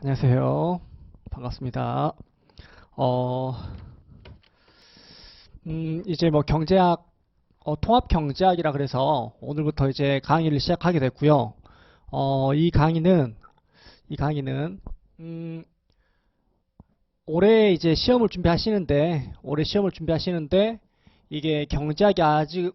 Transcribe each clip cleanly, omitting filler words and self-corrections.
안녕하세요. 반갑습니다. 어, 이제 뭐 경제학, 통합 경제학이라 그래서 오늘부터 이제 강의를 시작하게 됐고요. 이 강의는, 음, 올해 시험을 준비하시는데, 이게 경제학이 아직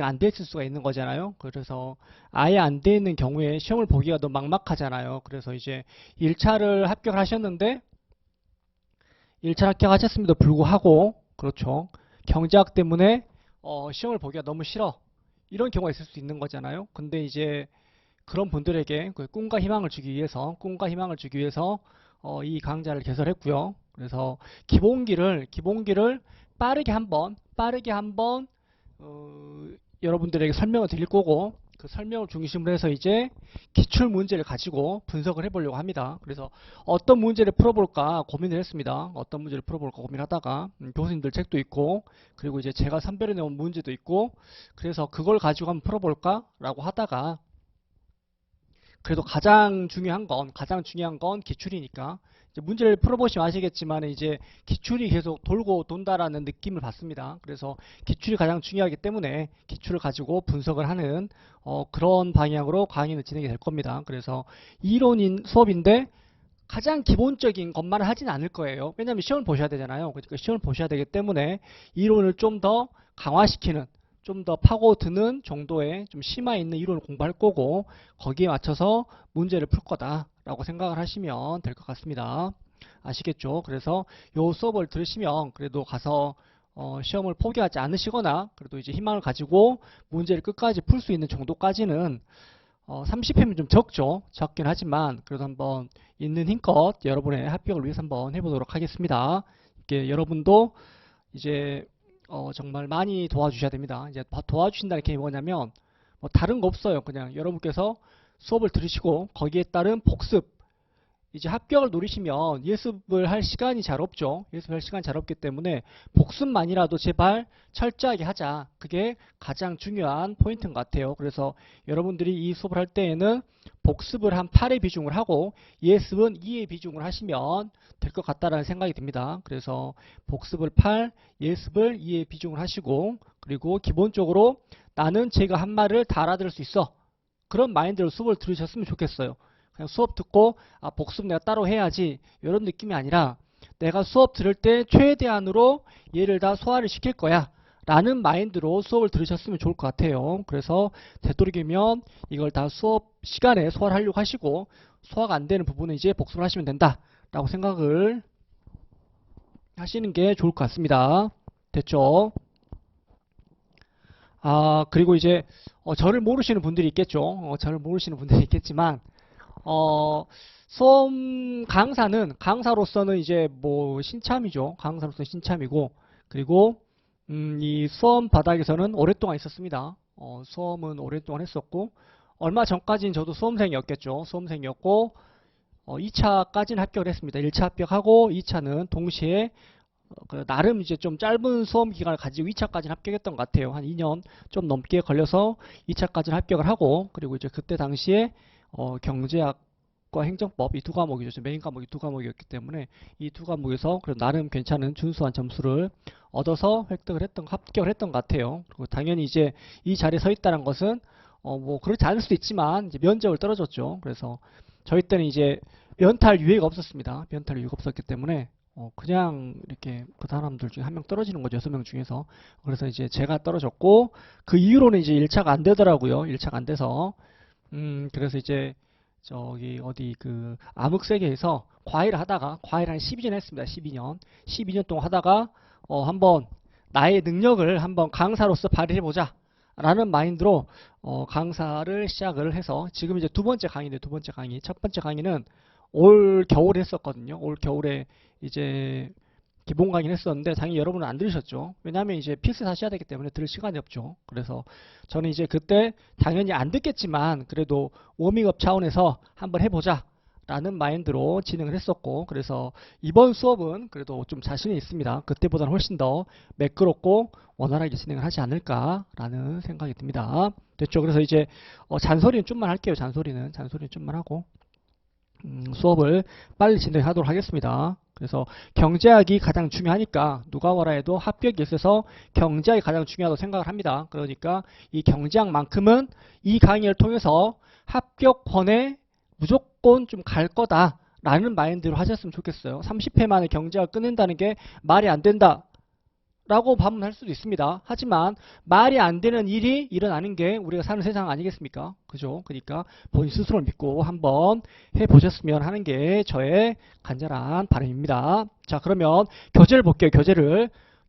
안 돼 있을 수가 있는 거잖아요. 그래서 아예 안 돼 있는 경우에 시험을 보기가 너무 막막하잖아요. 그래서 이제 1차를 합격을 하셨는데, 1차 합격하셨음에도 불구하고 그렇죠. 경제학 때문에 시험을 보기가 너무 싫어. 이런 경우가 있을 수 있는 거잖아요. 근데 이제 그런 분들에게 그 꿈과 희망을 주기 위해서 이 강좌를 개설했고요. 그래서 기본기를 빠르게 한번 여러분들에게 설명을 드릴 거고, 그 설명을 중심으로 해서 이제 기출 문제를 가지고 분석을 해보려고 합니다. 그래서 어떤 문제를 풀어볼까 고민을 했습니다. 어떤 문제를 풀어볼까 고민하다가 교수님들 책도 있고, 그리고 이제 제가 선별해 놓은 문제도 있고, 그래서 그걸 가지고 한번 풀어볼까라고 하다가, 그래도 가장 중요한 건 기출이니까, 이제 문제를 풀어보시면 아시겠지만 이제 기출이 계속 돌고 돈다라는 느낌을 받습니다. 그래서 기출이 가장 중요하기 때문에 기출을 가지고 분석을 하는 그런 방향으로 강의는 진행이 될 겁니다. 그래서 이론인 수업인데 가장 기본적인 것만 하진 않을 거예요. 왜냐하면 시험을 보셔야 되잖아요. 그러니까 시험을 보셔야 되기 때문에 이론을 좀 더 강화시키는, 좀 더 파고드는 정도의 좀 심화 있는 이론을 공부할 거고, 거기에 맞춰서 문제를 풀 거다라고 생각을 하시면 될 것 같습니다. 아시겠죠? 그래서 요 수업을 들으시면 그래도 가서 시험을 포기하지 않으시거나, 그래도 이제 희망을 가지고 문제를 끝까지 풀 수 있는 정도까지는 30회면 좀 적긴 하지만 그래도 한번 있는 힘껏 여러분의 합격을 위해서 한번 해보도록 하겠습니다. 이렇게 여러분도 이제 정말 많이 도와주셔야 됩니다. 이제 도와주신다는 게 뭐냐면 뭐 다른 거 없어요. 그냥 여러분께서 수업을 들으시고 거기에 따른 복습, 이제 합격을 노리시면 예습을 할 시간이 잘 없죠. 예습할 시간이 잘 없기 때문에 복습만이라도 제발 철저하게 하자. 그게 가장 중요한 포인트인 것 같아요. 그래서 여러분들이 이 수업을 할 때에는 복습을 한 8의 비중을 하고 예습은 2의 비중을 하시면 될 것 같다라는 생각이 듭니다. 그래서 복습을 8, 예습을 2의 비중을 하시고, 그리고 기본적으로 나는 제가 한 말을 다 알아들을 수 있어. 그런 마인드로 수업을 들으셨으면 좋겠어요. 그냥 수업 듣고 복습 내가 따로 해야지 이런 느낌이 아니라, 내가 수업 들을 때 최대한으로 얘를 다 소화를 시킬 거야 라는 마인드로 수업을 들으셨으면 좋을 것 같아요. 그래서 되도록이면 이걸 다 수업 시간에 소화를 하려고 하시고, 소화가 안 되는 부분은 이제 복습을 하시면 된다 라고 생각을 하시는 게 좋을 것 같습니다. 됐죠? 그리고 이제 저를 모르시는 분들이 있겠죠. 저를 모르시는 분들이 있겠지만, 어, 수험 강사로서는 이제 뭐 신참이죠. 강사로서는 신참이고, 그리고 이 수험 바닥에서는 오랫동안 있었습니다. 수험은 오랫동안 했었고, 얼마 전까지는 저도 수험생이었겠죠. 수험생이었고, 2차까지는 합격을 했습니다. 1차 합격하고 2차는 동시에 나름 이제 좀 짧은 수험 기간을 가지고 2차까지는 합격했던 것 같아요. 한 2년 좀 넘게 걸려서 2차까지는 합격을 하고, 그리고 이제 그때 당시에 경제학과 행정법 이 두 과목이죠. 메인 과목이 두 과목이었기 때문에 이 두 과목에서 그래도 나름 괜찮은 준수한 점수를 얻어서 합격을 했던 것 같아요. 그리고 당연히 이제 이 자리에 서 있다는 것은 뭐 그렇지 않을 수도 있지만 이제 면접을 떨어졌죠. 그래서 저희 때는 이제 면탈 유예가 없었습니다. 면탈 유예가 없었기 때문에 그냥 이렇게 그 사람들 중에 한 명 떨어지는 거죠. 6명 중에서. 그래서 이제 제가 떨어졌고, 그 이후로는 이제 1차가 안 되더라고요. 1차가 안 돼서. 그래서 이제 저기 어디 그 암흑세계에서 과외를 한 12년 했습니다. 12년. 12년 동안 하다가 한번 나의 능력을 한번 강사로서 발휘해보자 라는 마인드로 강사를 시작을 해서, 지금 이제 두 번째 강의인데, 두 번째 강의. 첫 번째 강의는 올 겨울에 했었거든요. 올 겨울에 이제 기본 강의를 했었는데 당연히 여러분은 안 들으셨죠. 왜냐하면 이제 필수 하셔야 되기 때문에 들을 시간이 없죠. 그래서 저는 이제 그때 당연히 안 듣겠지만 그래도 워밍업 차원에서 한번 해보자 라는 마인드로 진행을 했었고, 그래서 이번 수업은 그래도 좀 자신이 있습니다. 그때보다는 훨씬 더 매끄럽고 원활하게 진행을 하지 않을까라는 생각이 듭니다. 됐죠? 그래서 이제 잔소리는 좀만 할게요. 잔소리는 좀만 하고, 수업을 빨리 진행하도록 하겠습니다. 그래서 경제학이 가장 중요하니까 누가 뭐라 해도 합격에 있어서 경제학이 가장 중요하다고 생각을 합니다. 그러니까 이 경제학만큼은 이 강의를 통해서 합격권에 무조건 좀 갈 거다 라는 마인드로 하셨으면 좋겠어요. 30회 만에 경제학을 끝낸다는 게 말이 안 된다 라고 반문할 수도 있습니다. 하지만 말이 안 되는 일이 일어나는 게 우리가 사는 세상 아니겠습니까? 그죠? 그러니까 본인 스스로를 믿고 한번 해보셨으면 하는 게 저의 간절한 바람입니다. 자, 그러면 교재를 볼게요.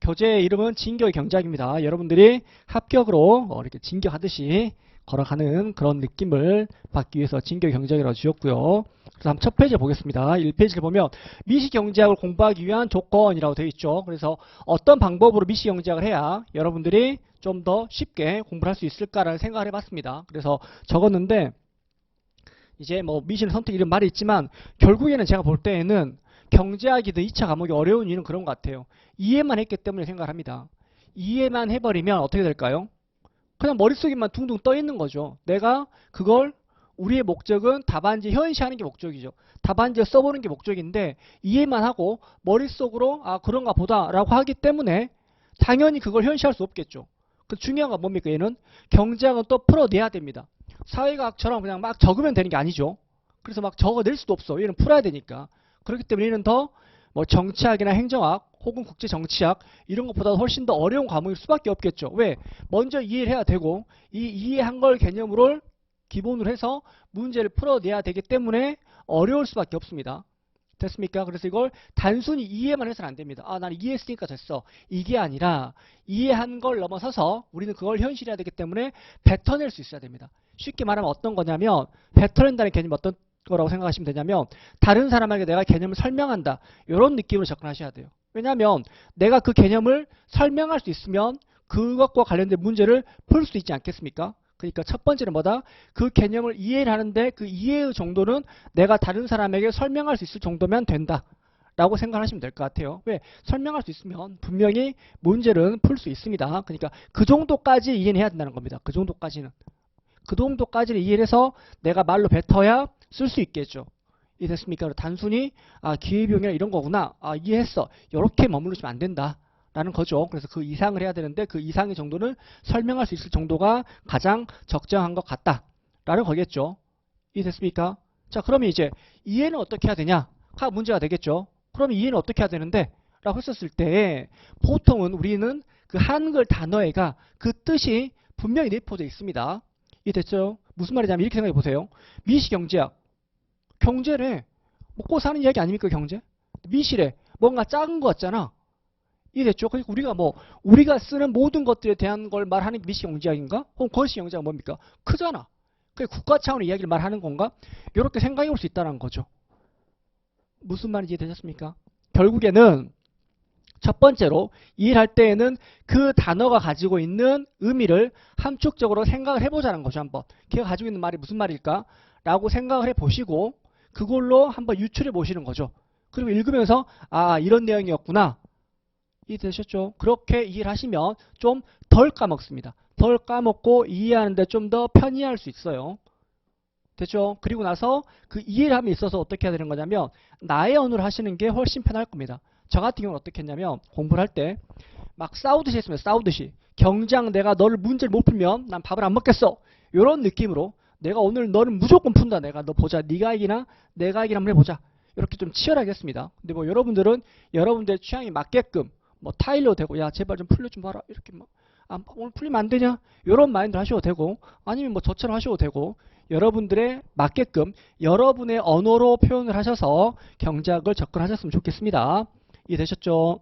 교재의 이름은 진격의 경제학입니다. 여러분들이 합격으로 이렇게 진격하듯이 걸어가는 그런 느낌을 받기 위해서 진격의 경제학이라고 지었고요. 그래서 한번 첫 페이지 보겠습니다. 1페이지를 보면 미시경제학을 공부하기 위한 조건이라고 되어 있죠. 그래서 어떤 방법으로 미시경제학을 해야 여러분들이 좀 더 쉽게 공부를 할 수 있을까라는 생각을 해봤습니다. 그래서 적었는데 이제 뭐 미시는 선택 이런 말이 있지만 결국에는 제가 볼 때에는 경제학이든 2차 과목이 어려운 이유는 그런 것 같아요. 이해만 했기 때문에 생각을 합니다. 이해만 해버리면 어떻게 될까요? 그냥 머릿속에만 둥둥 떠 있는 거죠. 내가 그걸 우리의 목적은 답안지 현시하는 게 목적이죠. 답안지에 써보는 게 목적인데 이해만 하고 머릿속으로 아 그런가 보다 라고 하기 때문에 당연히 그걸 현시할 수 없겠죠. 그 중요한 건 뭡니까? 얘는 경제학은 또 풀어내야 됩니다. 사회과학처럼 그냥 막 적으면 되는 게 아니죠. 그래서 막 적어낼 수도 없어. 얘는 풀어야 되니까. 그렇기 때문에 얘는 더 뭐 정치학이나 행정학 혹은 국제정치학 이런 것보다 훨씬 더 어려운 과목일 수밖에 없겠죠. 왜? 먼저 이해를 해야 되고 이 이해한 걸 개념을 기본으로 해서 문제를 풀어내야 되기 때문에 어려울 수밖에 없습니다. 됐습니까? 그래서 이걸 단순히 이해만 해서는 안 됩니다. 아, 나는 이해했으니까 됐어. 이게 아니라 이해한 걸 넘어서서 우리는 그걸 현실해야 되기 때문에 뱉어낼 수 있어야 됩니다. 쉽게 말하면 어떤 거냐면 뱉어낸다는 개념이 어떤 거라고 생각하시면 되냐면 다른 사람에게 내가 개념을 설명한다. 이런 느낌으로 접근하셔야 돼요. 왜냐하면 내가 그 개념을 설명할 수 있으면 그것과 관련된 문제를 풀 수 있지 않겠습니까? 그러니까 첫 번째는 뭐다? 그 개념을 이해를 하는데 그 이해의 정도는 내가 다른 사람에게 설명할 수 있을 정도면 된다. 라고 생각하시면 될 것 같아요. 왜? 설명할 수 있으면 분명히 문제는 풀 수 있습니다. 그러니까 그 정도까지 이해는 해야 된다는 겁니다. 그 정도까지는. 그 정도까지는 이해를 해서 내가 말로 뱉어야 쓸 수 있겠죠. 이해됐습니까? 단순히 기회비용이나 이런 거구나. 이해했어. 이렇게 머무르시면 안 된다. 라는 거죠. 그래서 그 이상을 해야 되는데 그 이상의 정도는 설명할 수 있을 정도가 가장 적정한 것 같다. 라는 거겠죠. 이해됐습니까? 자, 그러면 이제 이해는 어떻게 해야 되냐?가 문제가 되겠죠. 그러면 이해는 어떻게 해야 되는데? 라고 했었을 때 보통은 우리는 그 한글 단어에가 그 뜻이 분명히 내포되어 있습니다. 이해됐죠? 무슨 말이냐면 이렇게 생각해 보세요. 미시경제학. 경제래. 먹고 사는 이야기 아닙니까, 경제? 미시래. 뭔가 작은 거 같잖아. 이해됐죠? 그러니까 우리가 쓰는 모든 것들에 대한 걸 말하는 게 미시경제학인가? 혹은 거시경제학은 뭡니까? 크잖아. 그게 국가 차원의 이야기를 말하는 건가? 이렇게 생각해 볼 수 있다는 거죠. 무슨 말인지 이해되셨습니까? 결국에는 첫 번째로 이해를 할 때에는 그 단어가 가지고 있는 의미를 함축적으로 생각을 해보자는 거죠. 한번 걔가 가지고 있는 말이 무슨 말일까? 라고 생각을 해보시고 그걸로 한번 유출해 보시는 거죠. 그리고 읽으면서 이런 내용이었구나. 이해되셨죠? 그렇게 이해를 하시면 좀 덜 까먹습니다. 덜 까먹고 이해하는데 좀 더 편의할 수 있어요. 됐죠? 그리고 나서 그 이해를 함에 있어서 어떻게 해야 되는 거냐면 나의 언어를 하시는 게 훨씬 편할 겁니다. 저 같은 경우는 어떻게 했냐면 공부를 할 때 막 싸우듯이 했습니다. 싸우듯이. 경장 내가 너를 문제를 못 풀면 난 밥을 안 먹겠어. 이런 느낌으로 내가 오늘 너를 무조건 푼다. 내가 너 보자. 네가 이기나 내가 이기나 한번 해보자. 이렇게 좀 치열하게 했습니다. 근데 뭐 여러분들은 여러분들의 취향에 맞게끔 뭐 타일러 되고 야 제발 좀 풀려 좀 봐라. 이렇게 막 오늘 풀리면 안 되냐? 이런 마인드 하셔도 되고 아니면 뭐 저처럼 하셔도 되고 여러분들의 맞게끔 여러분의 언어로 표현을 하셔서 경제학을 접근하셨으면 좋겠습니다. 이해되셨죠?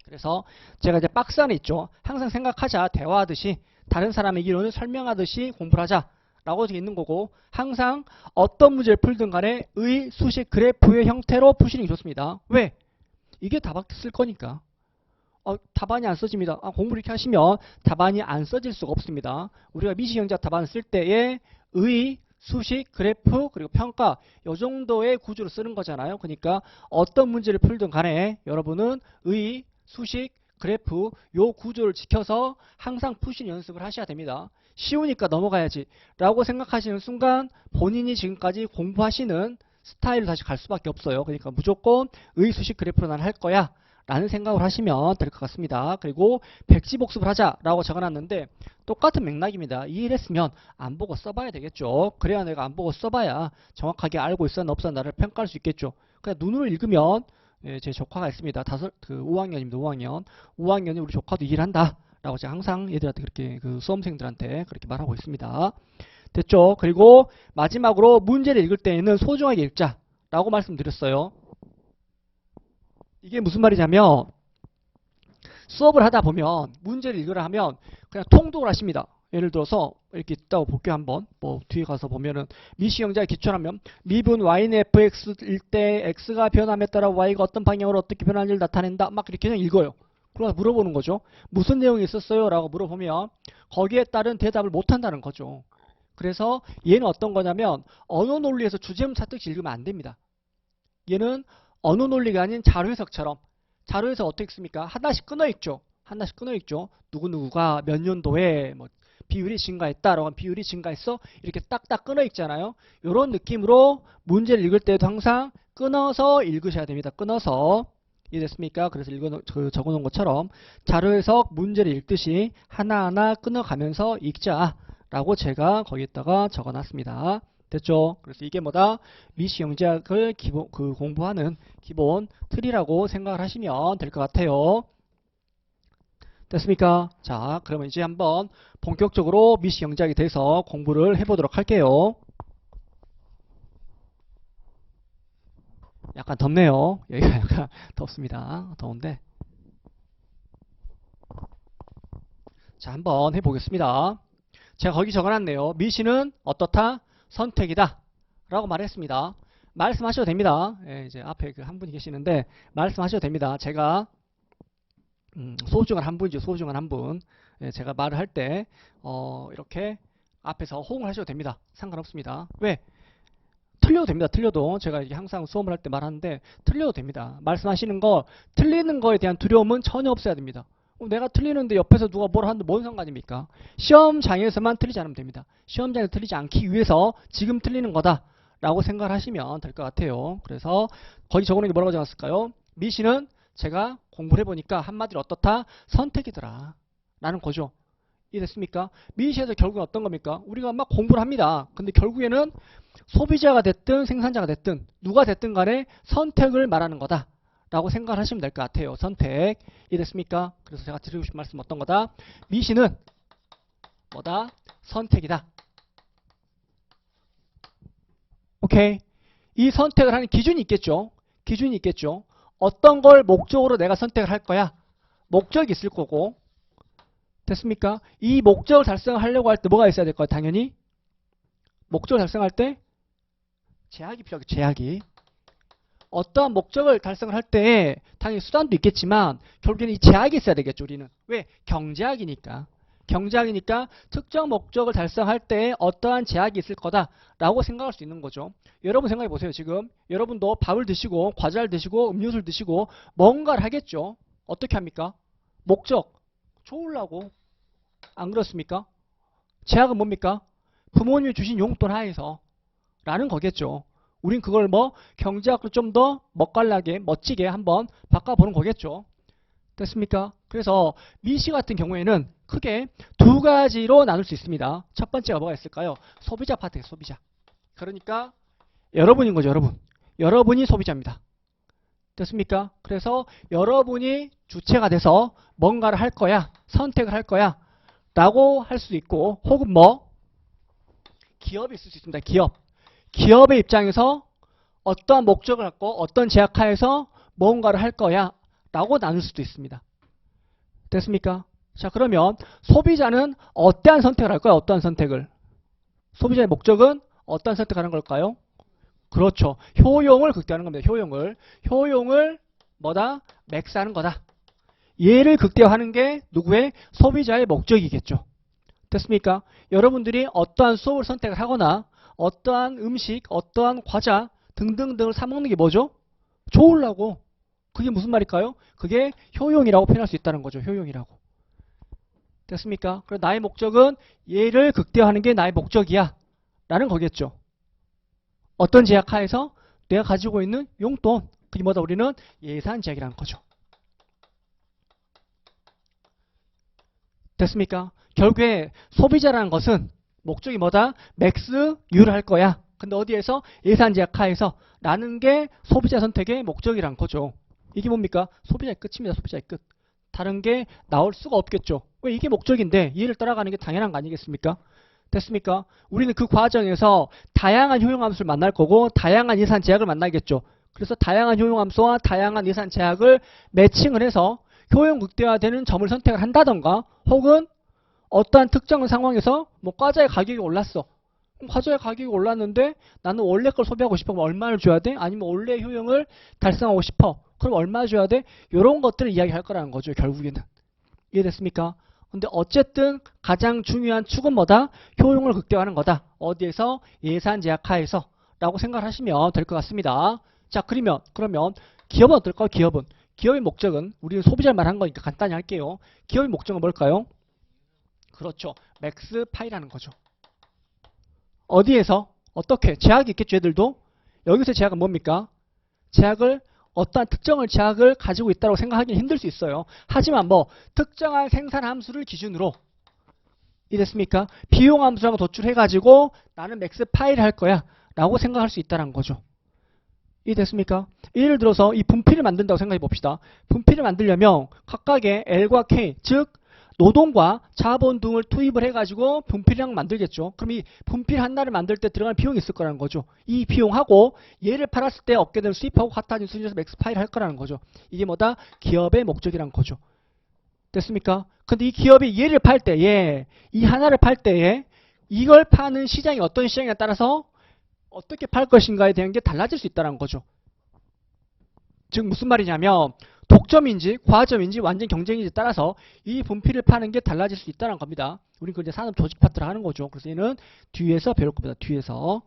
그래서 제가 이제 박스 안에 있죠. 항상 생각하자. 대화하듯이 다른 사람의 이론을 설명하듯이 공부를 하자. 라고 있는 거고 항상 어떤 문제를 풀든 간에 의, 수식, 그래프의 형태로 푸시는 게 좋습니다. 왜? 이게 답안 쓸 거니까. 답안이 안 써집니다. 공부를 이렇게 하시면 답안이 안 써질 수가 없습니다. 우리가 미시경제학 답안을 쓸 때에 의, 수식, 그래프, 그리고 평가 이 정도의 구조로 쓰는 거잖아요. 그러니까 어떤 문제를 풀든 간에 여러분은 의, 수식, 그래프 요 구조를 지켜서 항상 푸시는 연습을 하셔야 됩니다. 쉬우니까 넘어가야지 라고 생각하시는 순간 본인이 지금까지 공부하시는 스타일로 다시 갈 수밖에 없어요. 그러니까 무조건 의수식 그래프로 난 할 거야 라는 생각을 하시면 될 것 같습니다. 그리고 백지복습을 하자라고 적어놨는데 똑같은 맥락입니다. 이해했으면 안 보고 써봐야 되겠죠. 그래야 내가 안 보고 써봐야 정확하게 알고 있었나 없었나 나를 평가할 수 있겠죠. 그냥 눈으로 읽으면 제 조카가 있습니다. 5학년입니다. 5학년. 5학년이 우리 조카도 일을 한다 라고 제가 항상 얘들한테 그렇게 수험생들한테 그렇게 말하고 있습니다. 됐죠? 그리고 마지막으로 문제를 읽을 때에는 소중하게 읽자라고 말씀드렸어요. 이게 무슨 말이냐면 수업을 하다 보면 문제를 읽으라 하면 그냥 통독을 하십니다. 예를 들어서 이렇게 있다고 볼게요. 한번 뭐 뒤에 가서 보면은 미시 영자에 기초라면 미분 y는 fx일 때 x가 변함에 따라 y가 어떤 방향으로 어떻게 변하는지를 나타낸다. 막 이렇게 그냥 읽어요. 그러다 물어보는 거죠. 무슨 내용이 있었어요? 라고 물어보면 거기에 따른 대답을 못한다는 거죠. 그래서 얘는 어떤 거냐면 언어 논리에서 주제문 찾듯이 읽으면 안 됩니다. 얘는 언어 논리가 아닌 자료 해석처럼 자료 해석 어떻게 읽습니까? 하나씩 끊어 읽죠. 하나씩 끊어 읽죠. 누구누구가 몇 년도에 뭐 비율이 증가했다라고 하면 비율이 증가했어? 이렇게 딱딱 끊어 읽잖아요. 이런 느낌으로 문제를 읽을 때도 항상 끊어서 읽으셔야 됩니다. 끊어서. 이해됐습니까? 그래서 적어놓은 것처럼 자료 해석 문제를 읽듯이 하나하나 끊어가면서 읽자라고 제가 거기에다가 적어놨습니다. 됐죠? 그래서 이게 뭐다? 미시 영작을 공부하는 기본 틀이라고 생각을 하시면 될 것 같아요. 됐습니까? 자, 그러면 이제 한번 본격적으로 미시 영작에 대해서 공부를 해보도록 할게요. 약간 덥네요. 여기가 약간 덥습니다. 더운데. 자, 한번 해보겠습니다. 제가 거기 적어놨네요. 미시는 어떻다? 선택이다. 라고 말했습니다. 말씀하셔도 됩니다. 예, 이제 앞에 한 분이 계시는데 말씀하셔도 됩니다. 제가 수업 중간 한 분이죠. 수업 중간 한 분. 예, 제가 말을 할 때 이렇게 앞에서 호응을 하셔도 됩니다. 상관없습니다. 왜? 틀려도 됩니다. 틀려도 제가 이게 항상 수업을 할 때 말하는데 틀려도 됩니다. 말씀하시는 거 틀리는 거에 대한 두려움은 전혀 없어야 됩니다. 내가 틀리는데 옆에서 누가 뭐라 하는데 뭔 상관입니까? 시험장에서만 틀리지 않으면 됩니다. 시험장에서 틀리지 않기 위해서 지금 틀리는 거다 라고 생각을 하시면 될 것 같아요. 그래서 거기 적어놓은 게 뭐라고 적었을까요? 미시는 제가 공부를 해보니까 한마디로 어떻다? 선택이더라 라는 거죠. 이해됐습니까? 미시에서 결국은 어떤 겁니까? 우리가 막 공부를 합니다. 근데 결국에는 소비자가 됐든 생산자가 됐든 누가 됐든 간에 선택을 말하는 거다 라고 생각을 하시면 될 것 같아요. 선택. 이해됐습니까? 그래서 제가 드리고 싶은 말씀 어떤 거다? 미시는 뭐다? 선택이다. 오케이. 이 선택을 하는 기준이 있겠죠. 기준이 있겠죠. 어떤 걸 목적으로 내가 선택을 할 거야? 목적이 있을 거고. 됐습니까? 이 목적을 달성하려고 할 때 뭐가 있어야 될 거야? 당연히 목적을 달성할 때 제약이 필요하겠죠. 제약이. 어떠한 목적을 달성을 할 때 당연히 수단도 있겠지만 결국에는 이 제약이 있어야 되겠죠. 우리는. 왜? 경제학이니까. 경제학이니까 특정 목적을 달성할 때 어떠한 제약이 있을 거다라고 생각할 수 있는 거죠. 여러분 생각해 보세요. 지금 여러분도 밥을 드시고 과자를 드시고 음료수를 드시고 뭔가를 하겠죠. 어떻게 합니까? 목적. 좋으려고. 안 그렇습니까? 제약은 뭡니까? 부모님이 주신 용돈 하에서 라는 거겠죠. 우린 그걸 뭐 경제학으로 좀 더 멋깔나게 멋지게 한번 바꿔보는 거겠죠. 됐습니까? 그래서 미시 같은 경우에는 크게 두 가지로 나눌 수 있습니다. 첫 번째가 뭐가 있을까요? 소비자 파트예요. 소비자. 그러니까 여러분인 거죠. 여러분. 여러분이 소비자입니다. 됐습니까? 그래서 여러분이 주체가 돼서 뭔가를 할 거야. 선택을 할 거야. 라고 할 수도 있고 혹은 뭐 기업이 있을 수 있습니다. 기업. 기업의 입장에서 어떠한 목적을 갖고 어떤 제약하에서 뭔가를 할 거야 라고 나눌 수도 있습니다. 됐습니까? 자, 그러면 소비자는 어떠한 선택을 할 거야? 어떠한 선택을? 소비자의 목적은 어떠한 선택하는 걸까요? 그렇죠. 효용을 극대화하는 겁니다. 효용을 뭐다? 맥스하는 거다. 얘를 극대화하는 게 누구의? 소비자의 목적이겠죠. 됐습니까? 여러분들이 어떠한 수업을 선택을 하거나 어떠한 음식, 어떠한 과자 등등등을 사 먹는 게 뭐죠? 좋으려고. 그게 무슨 말일까요? 그게 효용이라고 표현할 수 있다는 거죠. 효용이라고. 됐습니까? 그래서 나의 목적은 얘를 극대화하는 게 나의 목적이야. 라는 거겠죠. 어떤 제약하에서? 내가 가지고 있는 용돈, 그게 뭐다? 우리는 예산 제약이라는 거죠. 됐습니까? 결국에 소비자라는 것은 목적이 뭐다? 맥스유를 할 거야. 근데 어디에서? 예산 제약 하에서 라는 게 소비자 선택의 목적이란 거죠. 이게 뭡니까? 소비자의 끝입니다. 소비자의 끝. 다른 게 나올 수가 없겠죠. 왜? 이게 목적인데 이해를 따라가는 게 당연한 거 아니겠습니까? 됐습니까? 우리는 그 과정에서 다양한 효용함수를 만날 거고 다양한 예산 제약을 만나겠죠. 그래서 다양한 효용함수와 다양한 예산 제약을 매칭을 해서 효용 극대화되는 점을 선택을 한다던가 혹은 어떠한 특정 상황에서 뭐 과자의 가격이 올랐어. 과자의 가격이 올랐는데 나는 원래 걸 소비하고 싶어. 그럼 얼마를 줘야 돼? 아니면 원래 효용을 달성하고 싶어. 그럼 얼마 줘야 돼? 이런 것들을 이야기할 거라는 거죠. 결국에는. 이해됐습니까? 근데 어쨌든 가장 중요한 축은 뭐다? 효용을 극대화하는 거다. 어디에서? 예산 제약 하에서 라고 생각하시면 될 것 같습니다. 자, 그러면 기업은 어떨까요? 기업의 목적은 우리는 소비자를 말한 거니까 간단히 할게요. 기업의 목적은 뭘까요? 그렇죠. 맥스 파이라는 거죠. 어디에서? 어떻게? 제약이 있겠죠, 애들도? 여기서 제약은 뭡니까? 제약을 어떠한 특정을 제약을 가지고 있다고 생각하기는 힘들 수 있어요. 하지만 뭐 특정한 생산 함수를 기준으로 이랬습니까? 비용 함수랑 도출해가지고 나는 맥스 파이를 할 거야 라고 생각할 수 있다는 거죠. 이해됐습니까? 예를 들어서 이 분필을 만든다고 생각해 봅시다. 분필을 만들려면 각각의 L과 K, 즉 노동과 자본 등을 투입을 해가지고 분필이랑 만들겠죠. 그럼 이 분필 하나를 만들 때 들어가는 비용이 있을 거라는 거죠. 이 비용하고 얘를 팔았을 때 얻게 되는 수입하고 같아진 수준에서 맥스 파이를 할 거라는 거죠. 이게 뭐다? 기업의 목적이란 거죠. 됐습니까? 근데 이 기업이 얘를 팔 때에 이 하나를 팔 때에 이걸 파는 시장이 어떤 시장에 따라서 어떻게 팔 것인가에 대한 게 달라질 수 있다는 거죠. 즉 무슨 말이냐면 독점인지 과점인지 완전 경쟁인지에 따라서 이 분필을 파는 게 달라질 수 있다는 겁니다. 우리는 그걸 이제 산업 조직 파트를 하는 거죠. 그래서 얘는 뒤에서 배울 겁니다. 뒤에서.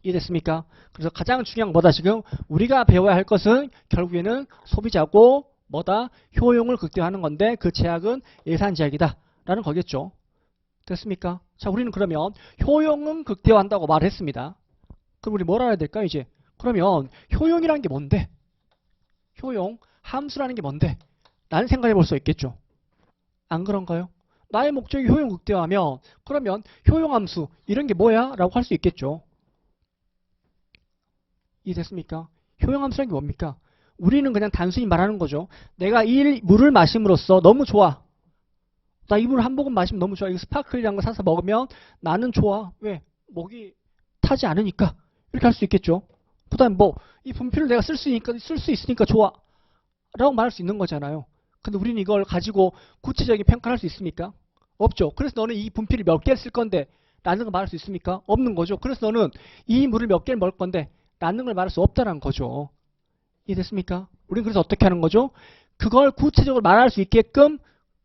이해됐습니까? 그래서 가장 중요한 건 뭐다? 지금 우리가 배워야 할 것은 결국에는 소비자고 뭐다? 효용을 극대화하는 건데 그 제약은 예산 제약이다 라는 거겠죠. 됐습니까? 자, 우리는 그러면 효용은 극대화한다고 말했습니다. 그럼 우리 뭘 알아야 될까요? 이제 그러면 효용이라는 게 뭔데? 효용, 함수라는 게 뭔데? 라는 생각해 볼 수 있겠죠. 안 그런가요? 나의 목적이 효용 극대화하면 그러면 효용함수 이런 게 뭐야? 라고 할 수 있겠죠. 이해됐습니까? 효용함수라는 게 뭡니까? 우리는 그냥 단순히 말하는 거죠. 내가 이 물을 마심으로써 너무 좋아. 나 이 물 한 모금 마시면 너무 좋아. 이거 스파클이라는 거 사서 먹으면 나는 좋아. 왜? 목이 타지 않으니까. 이렇게 할 수 있겠죠. 그 다음 뭐 이 분필을 내가 쓸 수 있으니까 좋아 라고 말할 수 있는 거잖아요. 근데 우리는 이걸 가지고 구체적인 평가를 할 수 있습니까? 없죠. 그래서 너는 이 분필을 몇 개를 쓸 건데 라는 걸 말할 수 있습니까? 없는 거죠. 그래서 너는 이 물을 몇 개를 먹을 건데 라는 걸 말할 수 없다는 거죠. 이해됐습니까? 우리는 그래서 어떻게 하는 거죠? 그걸 구체적으로 말할 수 있게끔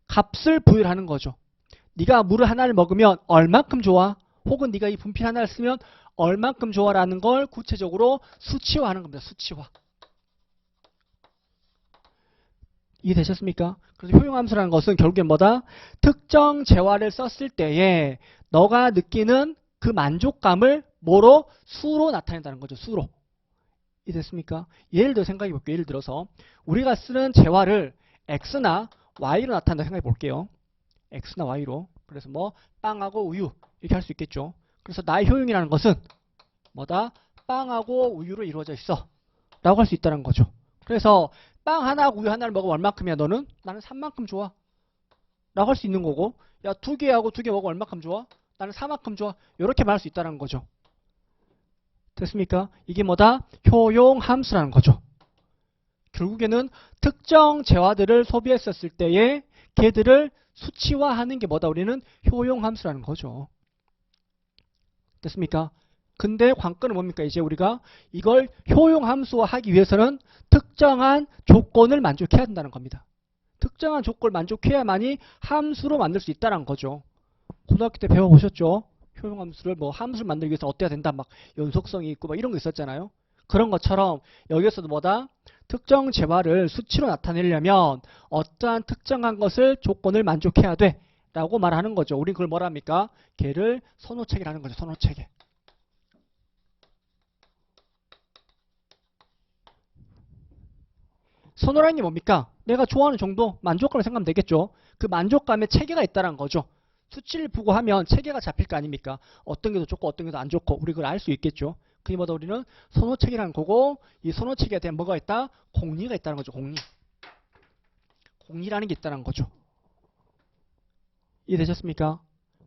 값을 부여를 하는 거죠. 네가 물을 하나를 먹으면 얼만큼 좋아? 혹은 네가 이 분필 하나를 쓰면 얼만큼 좋아라는 걸 구체적으로 수치화하는 겁니다. 수치화. 이해되셨습니까? 그래서 효용함수라는 것은 결국엔 뭐다? 특정 재화를 썼을 때에 너가 느끼는 그 만족감을 뭐로? 수로 나타낸다는 거죠. 수로. 이해됐습니까? 예를 들어 생각해 볼게요. 예를 들어서 우리가 쓰는 재화를 X나 Y로 나타낸다 생각해 볼게요. X나 Y로. 그래서 뭐 빵하고 우유 이렇게 할 수 있겠죠. 그래서 나의 효용이라는 것은 뭐다? 빵하고 우유로 이루어져 있어 라고 할 수 있다는 거죠. 그래서 빵 하나 우유 하나를 먹으면 얼마큼이야 너는? 나는 3만큼 좋아 라고 할 수 있는 거고, 야 2개하고 2개 먹으면 얼마큼 좋아? 나는 4만큼 좋아. 이렇게 말할 수 있다는 거죠. 됐습니까? 이게 뭐다? 효용 함수라는 거죠. 결국에는 특정 재화들을 소비했었을 때에 걔들을 수치화하는 게 뭐다? 우리는 효용 함수라는 거죠. 됐습니까? 근데 관건은 뭡니까? 이제 우리가 이걸 효용 함수화하기 위해서는 특정한 조건을 만족해야 된다는 겁니다. 특정한 조건을 만족해야만이 함수로 만들 수 있다는 거죠. 고등학교 때 배워보셨죠? 효용 함수를 뭐 함수를 만들기 위해서 어때야 된다, 막 연속성이 있고 막 이런 거 있었잖아요. 그런 것처럼 여기에서도 뭐다? 특정 재화를 수치로 나타내려면 어떠한 특정한 것을 조건을 만족해야 돼 라고 말하는 거죠. 우린 그걸 뭐라 합니까? 걔를 선호체계라는 거죠. 선호체계. 선호라는 게 뭡니까? 내가 좋아하는 정도 만족감을 생각하면 되겠죠. 그 만족감에 체계가 있다는 거죠. 수치를 보고 하면 체계가 잡힐 거 아닙니까? 어떤 게 더 좋고 어떤 게 더 안 좋고 우리 그걸 알 수 있겠죠. 그니보다 우리는 선호체계라는 거고 이 선호체계에 대한 뭐가 있다? 공리가 있다는 거죠. 공리. 공리라는 게 있다는 거죠. 이해되셨습니까?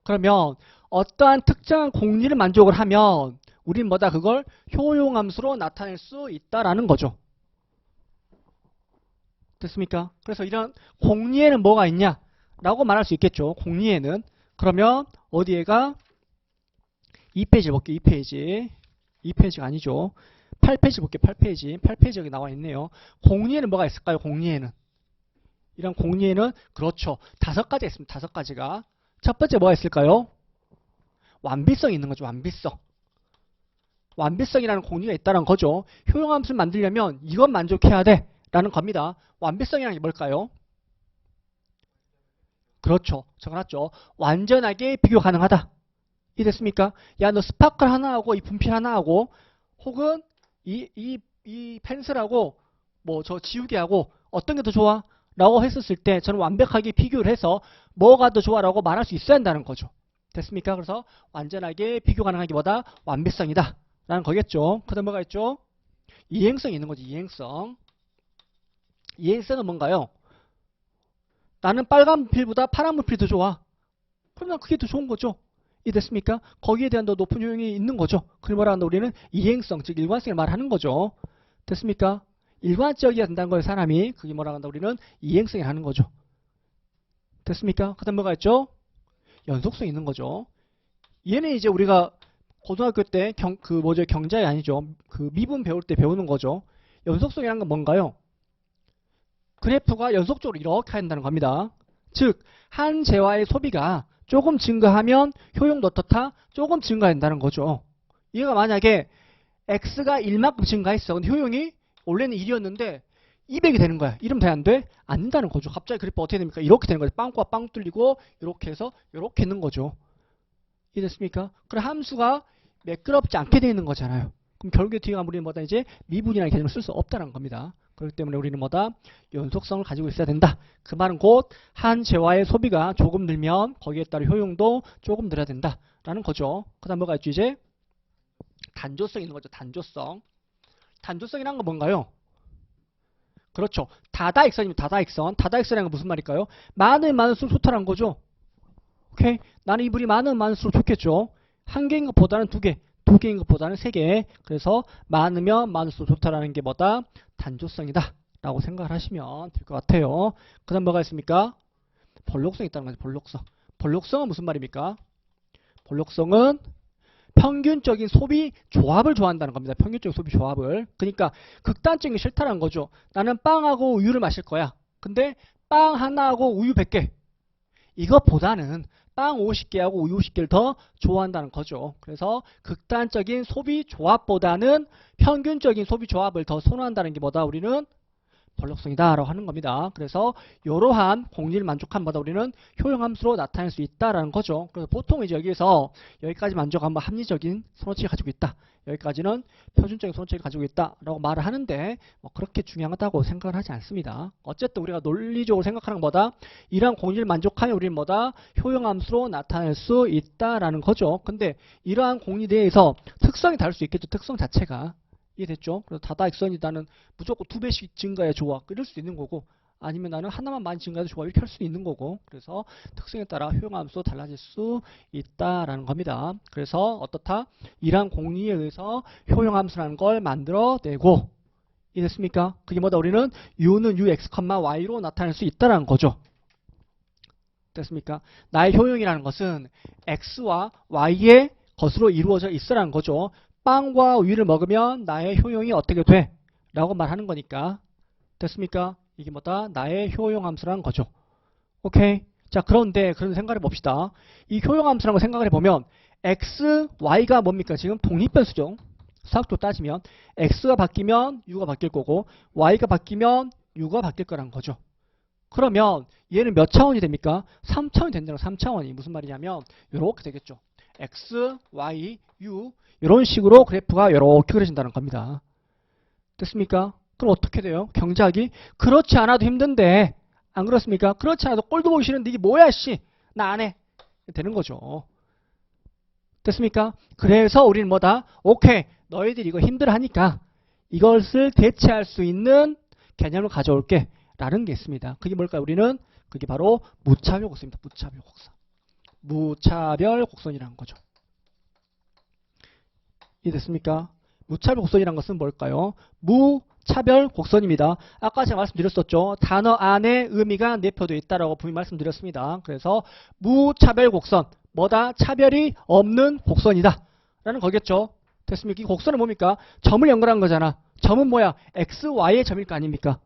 그러면 어떠한 특정한 공리를 만족을 하면 우리는 뭐다? 그걸 효용함수로 나타낼 수 있다라는 거죠. 됐습니까? 그래서 이런 공리에는 뭐가 있냐? 라고 말할 수 있겠죠. 공리에는. 그러면 어디에가 2페이지 볼게요. 2페이지. 2페이지가 아니죠. 8페이지 볼게요. 8페이지. 8페이지 여기 나와 있네요. 공리에는 뭐가 있을까요? 공리에는. 이런 공리에는 그렇죠. 5가지가 있습니다. 5가지가. 첫 번째 뭐가 있을까요? 완비성이 있는 거죠. 완비성. 완비성이라는 공리가 있다는 거죠. 효용함수를 만들려면 이건 만족해야 돼 라는 겁니다. 완비성이라는 게 뭘까요? 그렇죠. 적어놨죠. 완전하게 비교 가능하다. 이해됐습니까? 야, 너 스파클 하나하고 이 분필 하나하고 혹은 이 펜슬하고 뭐 저 지우개하고 어떤 게 더 좋아? 라고 했었을 때 저는 완벽하게 비교를 해서 뭐가 더 좋아? 라고 말할 수 있어야 한다는 거죠. 됐습니까? 그래서 완전하게 비교 가능하기보다 완비성이다. 라는 거겠죠. 그 다음 뭐가 있죠? 이행성이 있는 거지. 이행성. 이행성은 뭔가요? 나는 빨간 분필보다 파란 분필이 더 좋아. 그러면 그게 더 좋은 거죠. 이해됐습니까? 거기에 대한 더 높은 효용이 있는 거죠. 그걸 뭐라 한다? 우리는 이행성, 즉 일관성을 말하는 거죠. 됐습니까? 일관적이어야 된다는 거예요. 사람이. 그게 뭐라 한다? 우리는 이행성을 하는 거죠. 됐습니까? 그 다음 뭐가 있죠? 연속성이 있는 거죠. 얘는 이제 우리가 고등학교 때 경자이 아니죠. 그 미분 배울 때 배우는 거죠. 연속성이라는 건 뭔가요? 그래프가 연속적으로 이렇게 한다는 겁니다. 즉, 한 재화의 소비가 조금 증가하면 효용도 어떻다? 조금 증가한다는 거죠. 얘가 만약에 x가 1만큼 증가했어. 근데 효용이 원래는 1이었는데 200이 되는 거야. 이러면 돼? 안 돼? 안 된다는 거죠. 갑자기 그래프 어떻게 됩니까? 이렇게 되는 거죠. 빵과 빵 뚫리고 이렇게 해서 이렇게 있는 거죠. 이해됐습니까? 그럼 함수가 매끄럽지 않게 되어 있는 거잖아요. 그럼 결국에 뒤에 가면 우리는 뭐다? 이제 미분이라는 개념을 쓸 수 없다는 겁니다. 그렇기 때문에 우리는 뭐다? 연속성을 가지고 있어야 된다. 그 말은 곧 한 재화의 소비가 조금 늘면 거기에 따른 효용도 조금 늘어야 된다. 라는 거죠. 그 다음 뭐가 있죠? 이제 단조성 있는 거죠. 단조성. 단조성이란 건 뭔가요? 그렇죠. 다다익선입니다. 다다익선. 다다익선이라는 건 무슨 말일까요? 많으면 많을수록 좋다는 거죠. 오케이? 나는 이 물이 많으면 많을수록 좋겠죠. 한 개인 것보다는 두 개. 두 개인 것보다는 세 개. 그래서 많으면 많을수록 좋다라는 게 뭐다? 단조성이다. 라고 생각을 하시면 될 것 같아요. 그 다음 뭐가 있습니까? 볼록성이 있다는 거죠. 볼록성. 볼록성은 무슨 말입니까? 볼록성은 평균적인 소비 조합을 좋아한다는 겁니다. 평균적인 소비 조합을. 그러니까 극단적인 게 싫다는 거죠. 나는 빵하고 우유를 마실 거야. 근데 빵 하나하고 우유 100개. 이것보다는 빵 50개하고 우유 50개를 더 좋아한다는 거죠. 그래서 극단적인 소비 조합보다는 평균적인 소비 조합을 더 선호한다는 게 뭐다? 우리는 볼록성이다 라고 하는 겁니다. 그래서 이러한 공리를 만족한 바다 우리는 효용함수로 나타낼 수 있다라는 거죠. 그래서 보통 이제 여기에서 여기까지 만족하면 합리적인 선호치를 가지고 있다. 여기까지는 표준적인 선호치를 가지고 있다라고 말을 하는데 뭐 그렇게 중요하다고 생각을 하지 않습니다. 어쨌든 우리가 논리적으로 생각하는 것보다 이러한 공리를 만족하면 우리는 뭐다? 효용함수로 나타낼 수 있다라는 거죠. 근데 이러한 공리 내에서 특성이 다를 수 있겠죠. 특성 자체가. 이해됐죠? 그래서 다다익선이 나는 무조건 2배씩 증가해 좋아. 이럴 수도 있는 거고 아니면 나는 하나만 많이 증가해도 좋아. 이렇게 할 수도 있는 거고 그래서 특성에 따라 효용함수 달라질 수 있다라는 겁니다. 그래서 어떻다? 이러한 공리에 의해서 효용함수라는 걸 만들어내고 이해됐습니까? 그게 뭐다? 우리는 u는 ux, y로 나타낼 수 있다라는 거죠. 됐습니까? 나의 효용이라는 것은 x와 y의 것으로 이루어져 있으라는 거죠. 빵과 우유를 먹으면 나의 효용이 어떻게 돼? 라고 말하는 거니까. 됐습니까? 이게 뭐다? 나의 효용함수라는 거죠. 오케이? 자, 그런데 그런 생각을 해봅시다. 이 효용함수라는 거 생각을 해보면 x, y가 뭡니까? 지금 독립변수죠. 수학적으로 따지면 x가 바뀌면 u가 바뀔 거고 y가 바뀌면 u가 바뀔 거라는 거죠. 그러면 얘는 몇 차원이 됩니까? 3차원이 된다는 3차원이 무슨 말이냐면 이렇게 되겠죠. x, y, u 이런 식으로 그래프가 이렇게 그려진다는 겁니다. 됐습니까? 그럼 어떻게 돼요? 경제학이 그렇지 않아도 힘든데 안 그렇습니까? 그렇지 않아도 꼴도 보기 싫은데 이게 뭐야 씨 나 안 해 되는 거죠. 됐습니까? 그래서 우리는 뭐다? 오케이 너희들이 이거 힘들어하니까 이것을 대체할 수 있는 개념을 가져올게 라는 게 있습니다. 그게 뭘까요? 우리는 그게 바로 무차별 곡선입니다. 무차별 곡선. 무차별 곡선이라는 거죠. 이해됐습니까? 무차별 곡선이란 것은 뭘까요? 무차별 곡선입니다. 아까 제가 말씀드렸었죠. 단어 안에 의미가 내포되어 있다라고 분명히 말씀드렸습니다. 그래서 무차별 곡선, 뭐다? 차별이 없는 곡선이다 라는 거겠죠. 됐습니까? 이 곡선은 뭡니까? 점을 연결한 거잖아. 점은 뭐야? x, y의 점일 거 아닙니까?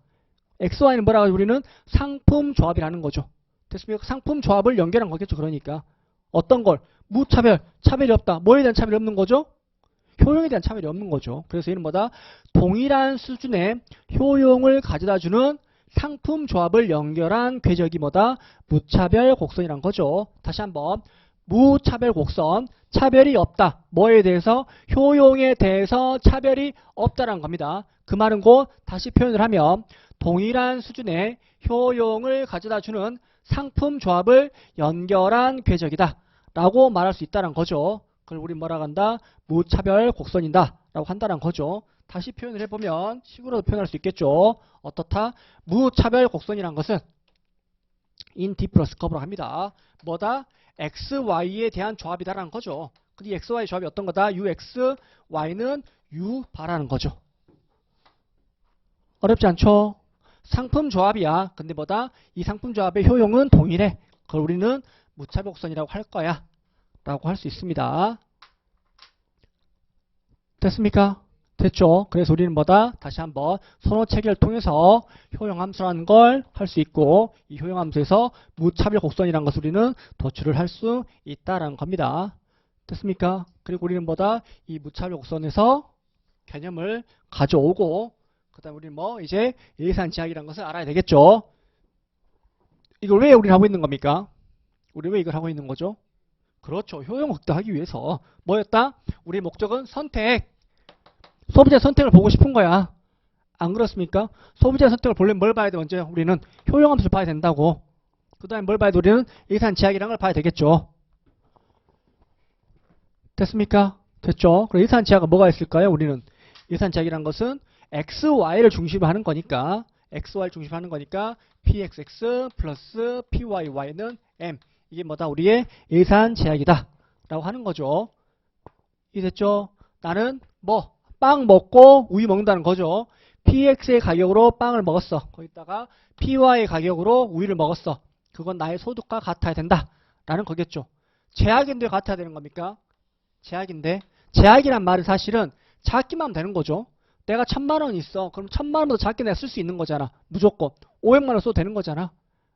x, y는 뭐라고 하죠? 우리는 상품 조합이라는 거죠. 됐습니까? 상품 조합을 연결한 거겠죠. 그러니까 어떤 걸? 무차별, 차별이 없다. 뭐에 대한 차별이 없는 거죠? 효용에 대한 차별이 없는 거죠. 그래서 이는 뭐다? 동일한 수준의 효용을 가져다주는 상품 조합을 연결한 궤적이 뭐다? 무차별 곡선이란 거죠. 다시 한번 무차별 곡선, 차별이 없다. 뭐에 대해서? 효용에 대해서 차별이 없다라는 겁니다. 그 말은 곧 다시 표현을 하면 동일한 수준의 효용을 가져다주는 상품 조합을 연결한 궤적이다 라고 말할 수 있다는 거죠. 그걸 우리 뭐라고 한다? 무차별 곡선이다 라고 한다는 거죠. 다시 표현을 해보면 식으로도 표현할 수 있겠죠. 어떻다? 무차별 곡선이란 것은 in D 플러스 커브라고 합니다. 뭐다? x, y에 대한 조합이다라는 거죠. 이 x, y 조합이 어떤 거다? ux, y는 u 바라는 거죠. 어렵지 않죠? 상품 조합이야. 근데 뭐다? 이 상품 조합의 효용은 동일해. 그걸 우리는 무차별 곡선이라고 할 거야 라고 할 수 있습니다. 됐습니까? 됐죠? 그래서 우리는 뭐다? 다시 한번 선호 체계를 통해서 효용함수라는 걸 할 수 있고 이 효용함수에서 무차별 곡선이라는 것을 우리는 도출을 할 수 있다라는 겁니다. 됐습니까? 그리고 우리는 뭐다? 이 무차별 곡선에서 개념을 가져오고 그 다음에 우리는 뭐 이제 예산지향이라는 것을 알아야 되겠죠? 이걸 왜 우리는 하고 있는 겁니까? 우리 왜 이걸 하고 있는 거죠? 그렇죠. 효용 극대화하기 위해서 뭐였다? 우리의 목적은 선택. 소비자 선택을 보고 싶은 거야. 안 그렇습니까? 소비자 선택을 보려면 뭘 봐야 돼? 먼저 우리는 효용함수를 봐야 된다고. 그 다음에 뭘 봐야 돼? 우리는 예산제약이라는 걸 봐야 되겠죠. 됐습니까? 됐죠? 그럼 예산제약은 뭐가 있을까요? 우리는 예산제약이라는 것은 x, y를 중심으로 하는 거니까 x, y를 중심으로 하는 거니까 pxx 플러스 pyy는 m. 이게 뭐다? 우리의 예산제약이다 라고 하는 거죠. 이해됐죠? 나는 뭐 빵 먹고 우유 먹는다는 거죠. px의 가격으로 빵을 먹었어. 거기다가 py의 가격으로 우유를 먹었어. 그건 나의 소득과 같아야 된다 라는 거겠죠. 제약인데 같아야 되는 겁니까? 제약인데 제약이란 말은 사실은 작기만 하면 되는 거죠. 내가 1000만원 있어. 그럼 1000만원보다 작게 내가 쓸 수 있는 거잖아. 무조건 500만원 써도 되는 거잖아.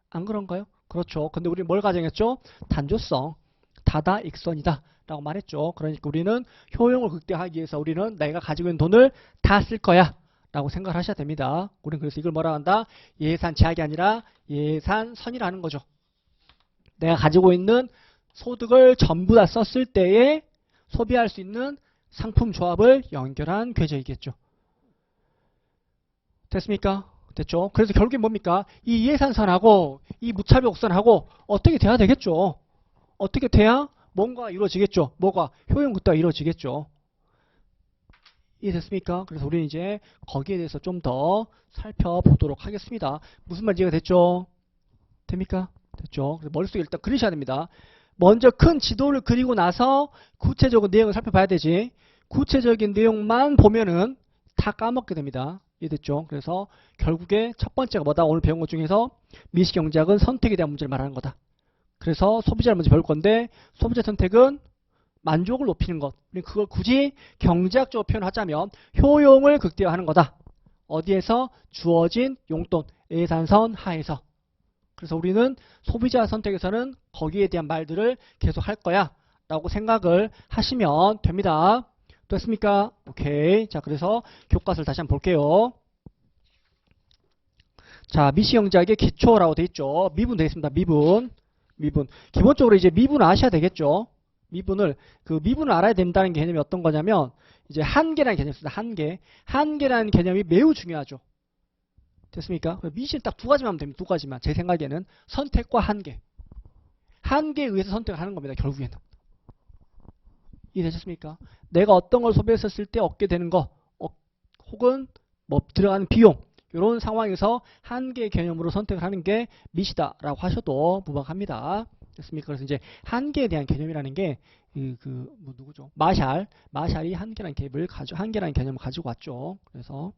안 그런가요? 그렇죠. 근데 우리 뭘 가정했죠? 단조성, 다다익선이다 라고 말했죠. 그러니까 우리는 효용을 극대화하기 위해서 우리는 내가 가지고 있는 돈을 다 쓸 거야 라고 생각을 하셔야 됩니다. 우리는 그래서 이걸 뭐라 한다? 예산제약이 아니라 예산선이라는 거죠. 내가 가지고 있는 소득을 전부 다 썼을 때에 소비할 수 있는 상품 조합을 연결한 궤적이겠죠. 됐습니까? 됐죠? 그래서 결국엔 뭡니까? 이 예산선하고 이 무차별 곡선하고 어떻게 돼야 되겠죠? 어떻게 돼야 뭔가 이루어지겠죠? 뭐가? 효용 극대화가 이루어지겠죠? 이해됐습니까? 그래서 우리는 이제 거기에 대해서 좀 더 살펴보도록 하겠습니다. 무슨 말인지 이해가 됐죠? 됩니까? 됐죠? 그래서 머릿속에 일단 그리셔야 됩니다. 먼저 큰 지도를 그리고 나서 구체적인 내용을 살펴봐야 되지. 구체적인 내용만 보면은 다 까먹게 됩니다. 이해됐죠? 그래서 결국에 첫 번째가 뭐다? 오늘 배운 것 중에서 미시경제학은 선택에 대한 문제를 말하는 거다. 그래서 소비자를 먼저 배울 건데 소비자 선택은 만족을 높이는 것. 그걸 굳이 경제학적으로 표현하자면 효용을 극대화하는 거다. 어디에서? 주어진 용돈, 예산선 하에서. 그래서 우리는 소비자 선택에서는 거기에 대한 말들을 계속 할 거야 라고 생각을 하시면 됩니다. 됐습니까? 오케이. 자, 그래서 교과서를 다시 한번 볼게요. 자, 미시경제학의 기초라고 돼 있죠. 미분 되겠습니다. 미분. 기본적으로 이제 미분을 아셔야 되겠죠. 미분을 알아야 된다는 개념이 어떤 거냐면 이제 한계라는 개념이 있습니다. 한계라는 개념이 매우 중요하죠. 됐습니까? 미시는 딱 두 가지만 하면 됩니다. 두 가지만. 제 생각에는 선택과 한계. 한계에 의해서 선택을 하는 겁니다. 결국에는. 이해되셨습니까? 내가 어떤 걸 소비했었을 때 얻게 되는 거, 혹은 뭐 들어가는 비용, 이런 상황에서 한계 개념으로 선택을 하는 게 미시다라고 하셔도 무방합니다. 됐습니까? 그래서 이제 한계에 대한 개념이라는 게 뭐 누구죠? 마샬이 한계라는 개념을 가지고 왔죠. 그래서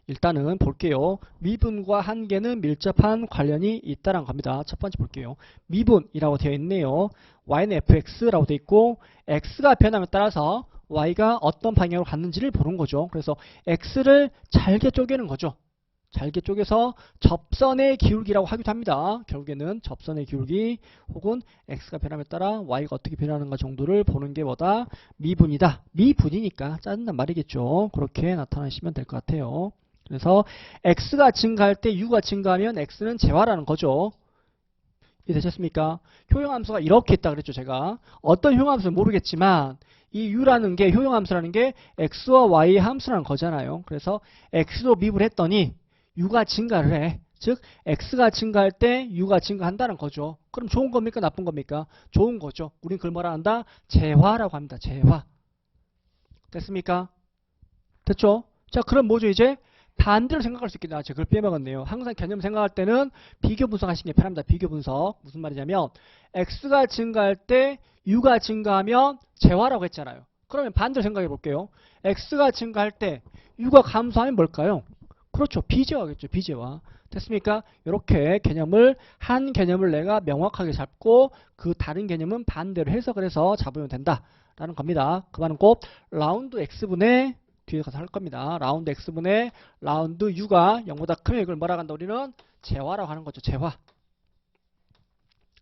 일단은 볼게요. 미분과 한계는 밀접한 관련이 있다는 겁니다. 첫 번째 볼게요. 미분이라고 되어 있네요. y는 fx라고 되어 있고 x가 변함에 따라서 y가 어떤 방향으로 갔는지를 보는 거죠. 그래서 x를 잘게 쪼개는 거죠. 잘게 쪼개서 접선의 기울기라고 하기도 합니다. 결국에는 접선의 기울기 혹은 x가 변함에 따라 y가 어떻게 변하는가 정도를 보는 게 뭐다? 미분이다. 미분이니까 짜증난 말이겠죠. 그렇게 나타내시면 될 것 같아요. 그래서 x가 증가할 때 u가 증가하면 x는 재화라는 거죠. 이해되셨습니까? 효용함수가 이렇게 있다 그랬죠. 제가 어떤 효용함수는 모르겠지만 이 u라는 게 효용함수라는 게 x와 y의 함수라는 거잖아요. 그래서 x로 미분을 했더니 u가 증가를 해. 즉 x가 증가할 때 u가 증가한다는 거죠. 그럼 좋은 겁니까? 나쁜 겁니까? 좋은 거죠. 우린 그걸 뭐라 한다? 재화라고 합니다. 재화. 됐습니까? 됐죠? 자, 그럼 뭐죠? 이제 반대로 생각할 수 있겠다. 제가 그걸 빼먹었네요. 항상 개념 생각할 때는 비교 분석하시는 게 편합니다. 비교 분석. 무슨 말이냐면 x가 증가할 때 u가 증가하면 재화라고 했잖아요. 그러면 반대로 생각해 볼게요. x가 증가할 때 u가 감소하면 뭘까요? 그렇죠. 비재화겠죠. 비재화. 됐습니까? 이렇게 한 개념을 내가 명확하게 잡고 그 다른 개념은 반대로 해석을 해서 잡으면 된다라는 겁니다. 그 말은 꼭 라운드 x분의 뒤에 가서 할 겁니다. 라운드 x분의 라운드 u가 0보다 크면 이걸 뭐라고 한다? 우리는 재화라고 하는 거죠. 재화.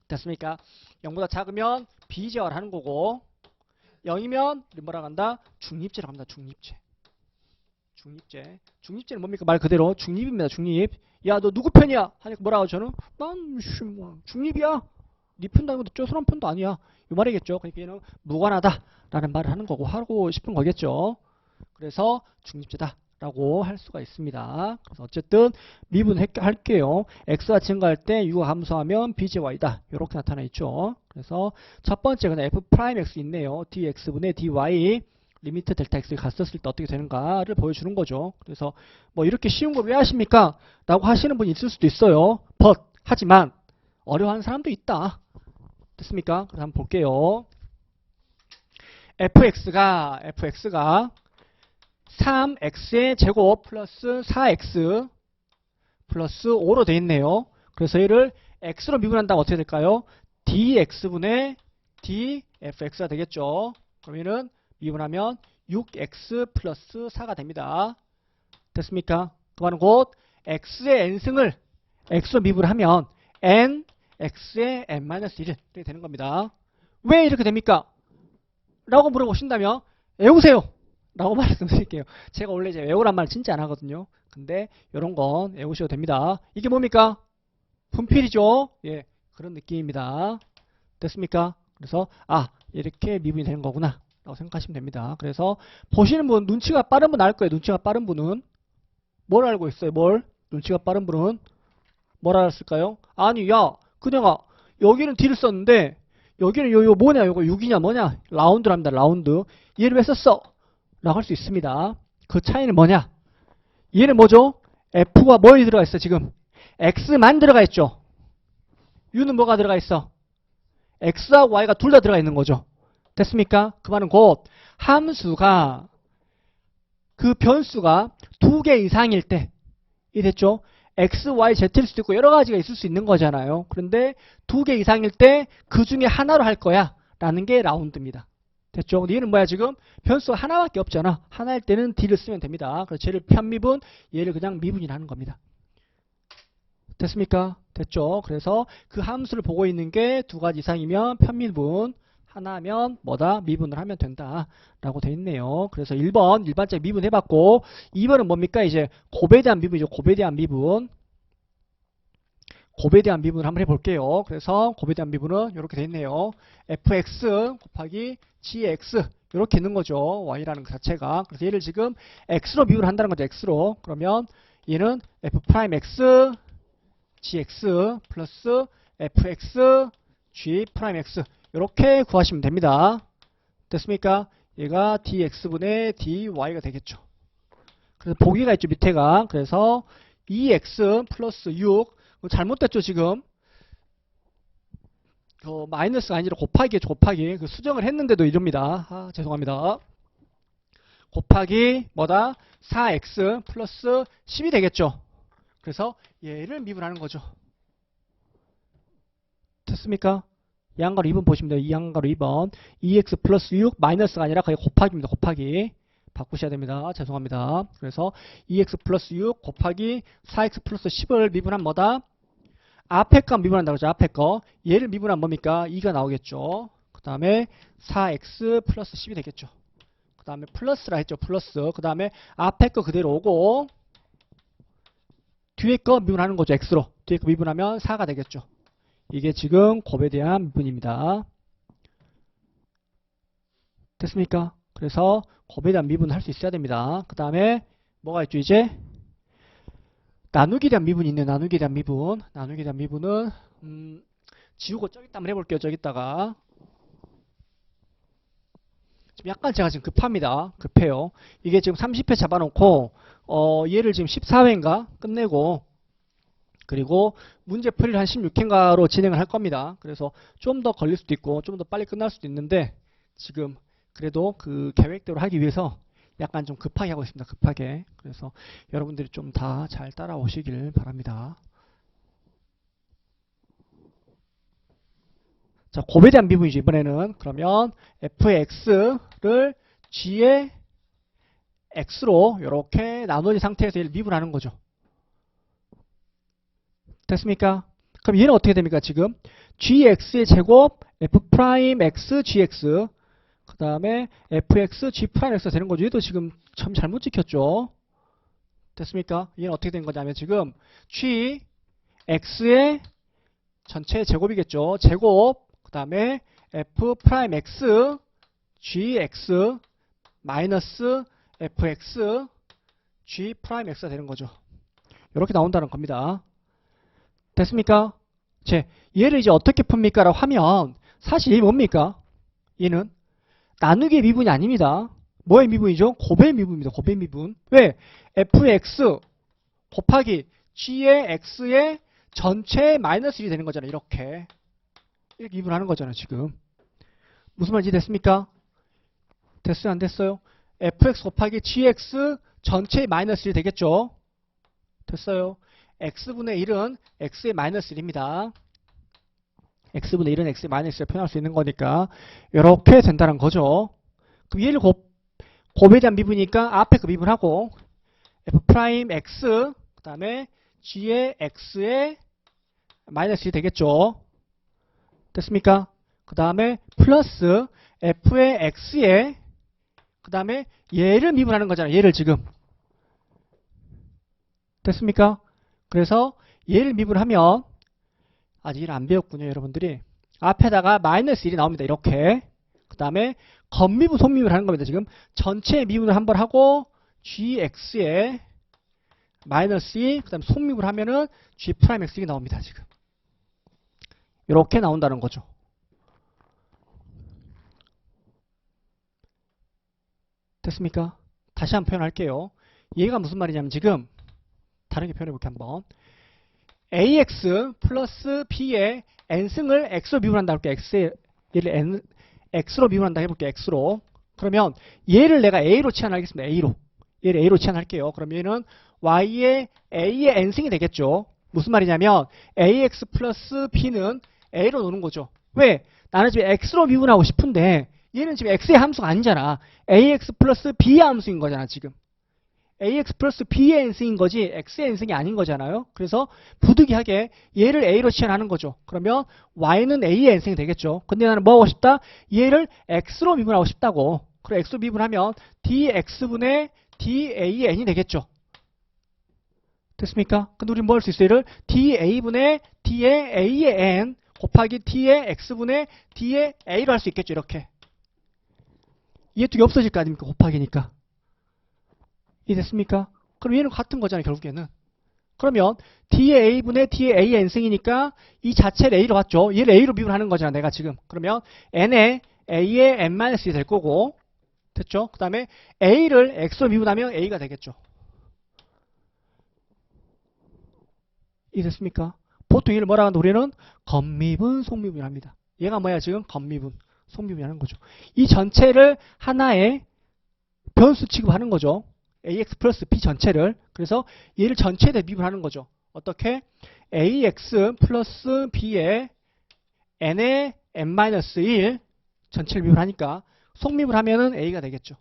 됐습니까? 0보다 작으면 비재화를 하는 거고 0이면 우리 뭐라고 한다? 중립제라고 합니다. 중립제. 중립제는 뭡니까? 말 그대로 중립입니다. 중립. 야, 너 누구 편이야? 하니까 뭐라고 저는? 난 중립이야. 네 편도 아니고 저 사람 편도 아니야. 이 말이겠죠. 그러니까 얘는 무관하다라는 말을 하는 거고 하고 싶은 거겠죠. 그래서 중립제다라고 할 수가 있습니다. 그래서 어쨌든 미분할게요. x가 증가할 때 u가 감소하면 bjy다. 이렇게 나타나 있죠. 그래서 첫 번째 그냥 f'x 있네요. dx분의 dy 리미트 델타 x를 갔었을 때 어떻게 되는가를 보여주는 거죠. 그래서 뭐 이렇게 쉬운 걸 왜 하십니까? 라고 하시는 분이 있을 수도 있어요. 하지만 어려워하는 사람도 있다. 됐습니까? 그래서 한번 볼게요. fx가 3x의 제곱 플러스 4x 플러스 5로 되어 있네요. 그래서 얘를 x로 미분한다면 어떻게 될까요? dx분의 dfx가 되겠죠. 그러면은 미분하면 6x 플러스 4가 됩니다. 됐습니까? 그 말은 곧 x의 n승을 x로 미분하면 n x의 n-1 이렇게 되는 겁니다. 왜 이렇게 됩니까? 라고 물어보신다면 외우세요! 라고 말씀드릴게요. 제가 원래 이제 외우란 말 진짜 안 하거든요. 근데 이런 건 외우셔도 됩니다. 이게 뭡니까? 분필이죠? 예, 그런 느낌입니다. 됐습니까? 그래서 이렇게 미분이 되는 거구나 라고 생각하시면 됩니다. 그래서 보시는 분, 눈치가 빠른 분 알 거예요. 눈치가 빠른 분은 뭘 알고 있어요? 눈치가 빠른 분은 뭘 알았을까요? 아니, 야, 그녀가 여기는 D를 썼는데 여기는 요 뭐냐, 요거 6이냐 뭐냐, 라운드랍니다. 라운드. 얘를 왜 썼어? 라고 할 수 있습니다. 그 차이는 뭐냐? 얘는 뭐죠? F가 뭐에 들어가 있어 지금? X만 들어가 있죠. U는 뭐가 들어가 있어? X하고 Y가 둘 다 들어가 있는 거죠. 됐습니까? 그 말은 곧 함수가 그 변수가 2개 이상일 때 이랬죠? X, Y, Z일 수도 있고 여러 가지가 있을 수 있는 거잖아요. 그런데 2개 이상일 때 그 중에 하나로 할 거야 라는 게 라운드입니다. 됐죠? 근데 얘는 뭐야 지금? 변수가 하나밖에 없잖아. 하나일 때는 D를 쓰면 됩니다. 그래서 쟤를 편미분, 얘를 그냥 미분이라는 겁니다. 됐습니까? 됐죠? 그래서 그 함수를 보고 있는 게 두 가지 이상이면 편미분, 하나면 뭐다? 미분을 하면 된다 라고 돼 있네요. 그래서 1번 일반적 미분 해봤고 2번은 뭡니까? 이제 곱에 대한 미분이죠. 곱에 대한 미분. 곱에 대한 미분을 한번 해볼게요. 그래서 곱에 대한 미분은 이렇게 돼 있네요. fx 곱하기 gx 이렇게 있는 거죠. y라는 그 자체가. 그래서 얘를 지금 x로 미분을 한다는 거죠. x로. 그러면 얘는 f'x gx 플러스 fx g'x 이렇게 구하시면 됩니다. 됐습니까? 얘가 dx분의 dy가 되겠죠. 그래서 보기가 있죠. 밑에가. 그래서 2x 플러스 6 잘못됐죠. 지금 마이너스가 아니라 곱하기겠죠. 곱하기. 그 수정을 했는데도 이럽니다. 죄송합니다. 곱하기 뭐다? 4x 플러스 10이 되겠죠. 그래서 얘를 미분하는 거죠. 됐습니까? 이 한가로 2번 보시면 돼요. 이 한가로 2번 2x 플러스 6 마이너스가 아니라 거의 곱하기입니다. 곱하기. 바꾸셔야 됩니다. 죄송합니다. 그래서 2x 플러스 6 곱하기 4x 플러스 10을 미분한 뭐다? 앞에 거 미분한다고 그러죠. 앞에 거. 얘를 미분한 뭡니까? 2가 나오겠죠. 그 다음에 4x 플러스 10이 되겠죠. 그 다음에 플러스라 했죠. 플러스. 그 다음에 앞에 거 그대로 오고 뒤에 거 미분하는 거죠. x로. 뒤에 거 미분하면 4가 되겠죠. 이게 지금 곱에 대한 미분입니다. 됐습니까? 그래서 곱에 대한 미분을 할 수 있어야 됩니다. 그 다음에 뭐가 있죠? 이제 나누기에 대한 미분이 있네요. 나누기에 대한 미분. 나누기에 대한 미분은 지우고 저기다 한번 해볼게요. 저기다가 지금 약간 제가 지금 급합니다. 급해요. 이게 지금 30회 잡아놓고 얘를 지금 14회인가 끝내고 그리고 문제 풀이를 한 16회인가로 진행을 할 겁니다. 그래서 좀 더 걸릴 수도 있고 좀 더 빨리 끝날 수도 있는데 지금 그래도 그 계획대로 하기 위해서 약간 좀 급하게 하고 있습니다. 급하게. 그래서 여러분들이 좀 다 잘 따라오시길 바랍니다. 자, 곱에 대한 미분이죠. 이번에는 그러면 f의 x를 g의 x로 이렇게 나누어진 상태에서 얘를 미분하는 거죠. 됐습니까? 그럼 얘는 어떻게 됩니까? 지금 gx의 제곱 f'x gx 그 다음에 fx g'x가 되는 거죠. 얘도 지금 참 잘못 찍혔죠. 됐습니까? 얘는 어떻게 된 거냐면 지금 gx의 전체 제곱이겠죠. 제곱 그 다음에 f'x gx 마이너스 fx g'x가 되는 거죠. 이렇게 나온다는 겁니다. 됐습니까? 얘를 이제 어떻게 풉니까? 라고 하면 사실 얘 뭡니까? 얘는 나누기의 미분이 아닙니다. 뭐의 미분이죠? 곱의 미분입니다. 곱의 미분. 왜? fx 곱하기 g의 x의 전체 마이너스 1이 되는 거잖아요. 이렇게 미분하는 거잖아요. 지금 무슨 말인지 됐습니까? 됐어요? 안 됐어요? fx 곱하기 gx 전체의 마이너스 1이 되겠죠? 됐어요? x분의 1은 x의 마이너스 1입니다. x분의 1은 x의 마이너스 1을 표현할 수 있는 거니까 이렇게 된다는 거죠. 그럼 얘를 곱에 대한 미분이니까 앞에 그 미분하고 f'x 그 다음에 g의 x의 마이너스 1이 되겠죠. 됐습니까? 그 다음에 플러스 f의 x의 그 다음에 얘를 미분하는 거잖아요. 얘를 지금. 됐습니까? 그래서 얘를 미분하면 아직 얘를 안 배웠군요. 여러분들이. 앞에다가 마이너스 1이 나옵니다. 이렇게. 그 다음에 겉미분, 속미분을 하는 겁니다. 지금 전체 미분을 한번 하고 gx에 마이너스 2, 그 다음에 속미분을 하면은 g'x가 나옵니다. 지금. 이렇게 나온다는 거죠. 됐습니까? 다시 한번 표현할게요. 얘가 무슨 말이냐면 지금 다르게 표현해볼게요. 한번. ax 플러스 b의 n승을 x로 미분한다 할게요. 얘를 x로 미분한다 해볼게요. x로. 그러면 얘를 내가 a로 치환하겠습니다. a로. 얘를 a로 치환할게요. 그럼 얘는 y의 a의 n승이 되겠죠. 무슨 말이냐면 ax 플러스 b는 a로 노는 거죠. 왜? 나는 지금 x로 미분하고 싶은데 얘는 지금 x의 함수가 아니잖아. ax 플러스 b의 함수인 거잖아. 지금. ax 플러스 b의 n승인 거지 x의 n승이 아닌 거잖아요. 그래서 부득이하게 얘를 a로 치환하는 거죠. 그러면 y는 a의 n승이 되겠죠. 근데 나는 뭐 하고 싶다? 얘를 x로 미분하고 싶다고. 그럼 x로 미분하면 dx분의 da의 n이 되겠죠. 됐습니까? 근데 우리 뭐 할 수 있어요? 얘를 DA분의 D의 A의 N 곱하기 T의 X분의 D의 A로 할 수 있겠죠. 이렇게. 얘 두 개 없어질 거 아닙니까? 곱하기니까. 이해됐습니까? 그럼 얘는 같은 거잖아요. 결국에는. 그러면 D의 A분의 D의 A의 N승이니까 이 자체를 A로 봤죠. 얘를 A로 미분하는 거잖아. 내가 지금. 그러면 N의 A의 N-1이 될 거고 됐죠? 그 다음에 A를 X로 미분하면 A가 되겠죠. 이해됐습니까? 보통 얘를 뭐라 하는데 우리는 겉미분, 속미분을 합니다. 얘가 뭐야 지금? 겉미분, 속미분이 하는 거죠. 이 전체를 하나의 변수 취급하는 거죠. ax 플러스 b 전체를. 그래서 얘를 전체에 대해 미분하는 거죠. 어떻게? ax 플러스 b의 n의 n-1 전체를 미분하니까 속미분하면은 a가 되겠죠.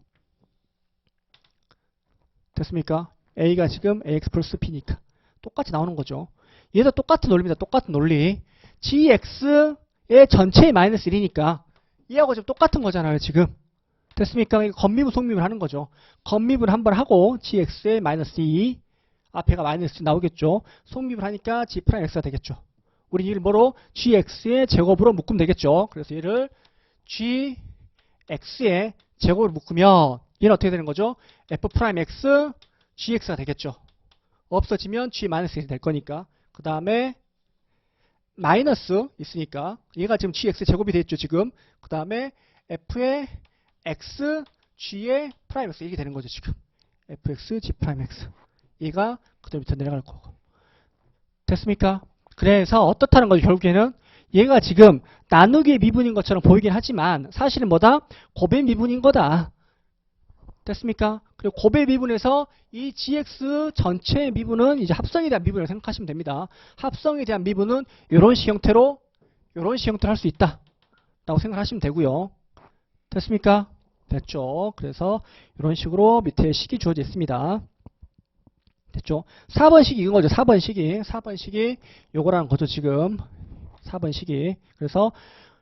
됐습니까? a가 지금 ax 플러스 b니까 똑같이 나오는 거죠. 얘도 똑같은 논리입니다. 똑같은 논리. gx의 전체의 마이너스 1이니까 얘하고 지금 똑같은 거잖아요. 지금. 됐습니까? 이거 겉미분 속미분 하는 거죠. 겉미분 한번 하고 gx의 마이너스 2 앞에가 마이너스 나오겠죠. 속미분 하니까 g 프라임 x가 되겠죠. 우리 이를 뭐로? gx의 제곱으로 묶으면 되겠죠. 그래서 얘를 gx의 제곱으로 묶으면 얘는 어떻게 되는 거죠? f 프라임 x gx가 되겠죠. 없어지면 g 마이너스 1이 될 거니까. 그 다음에 마이너스 있으니까 얘가 지금 gx 제곱이 됐죠. 지금. 그 다음에 f의 x, g의 프라임 x 이게 되는 거죠. 지금. fx, g 프라임 x 얘가 그대로 밑으로 내려갈 거고. 됐습니까? 그래서 어떻다는 거죠. 결국에는 얘가 지금 나누기의 미분인 것처럼 보이긴 하지만 사실은 뭐다? 곱의 미분인 거다. 됐습니까? 그리고 곱의 미분에서 이 gx 전체의 미분은 이제 합성에 대한 미분이라고 생각하시면 됩니다. 합성에 대한 미분은 이런 식 형태로 할 수 있다 라고 생각하시면 되고요. 됐습니까? 됐죠? 그래서 이런 식으로 밑에 식이 주어져 있습니다. 됐죠? 4번식이 이건 거죠. 4번식이 요거라는 거죠. 지금 4번식이. 그래서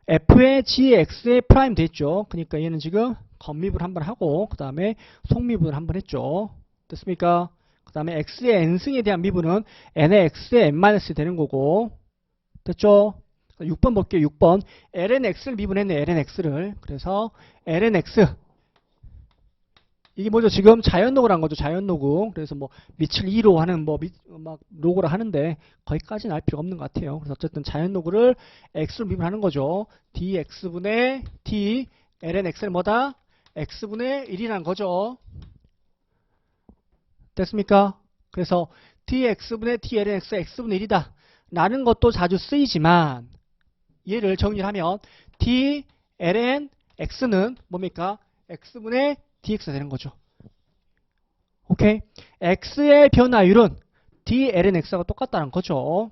f의 gx의 프라임 됐죠. 그러니까 얘는 지금 겉미분 한번 하고 그 다음에 속미분을 한번 했죠. 됐습니까? 그 다음에 x의 n승에 대한 미분은 n의 x의 n-이 되는 거고. 됐죠? 6번 볼게요. 6번 lnx를 미분했네. lnx를. 그래서 lnx 이게 뭐죠? 지금 자연로그란 거죠. 자연로그. 그래서 뭐 밑을 2로 하는 막 로그를 하는데 거기까지는 알 필요가 없는 것 같아요. 그래서 어쨌든 자연로그를 x로 미분하는 거죠. dx분의 d lnx는 뭐다? x분의 1이라는 거죠. 됐습니까? 그래서 dx분의 d lnx x분의 1이다 라는 것도 자주 쓰이지만 얘를 정리하면 d ln x는 뭡니까? x분의 dx가 되는 거죠. 오케이? x의 변화율은 d ln x가 똑같다는 거죠.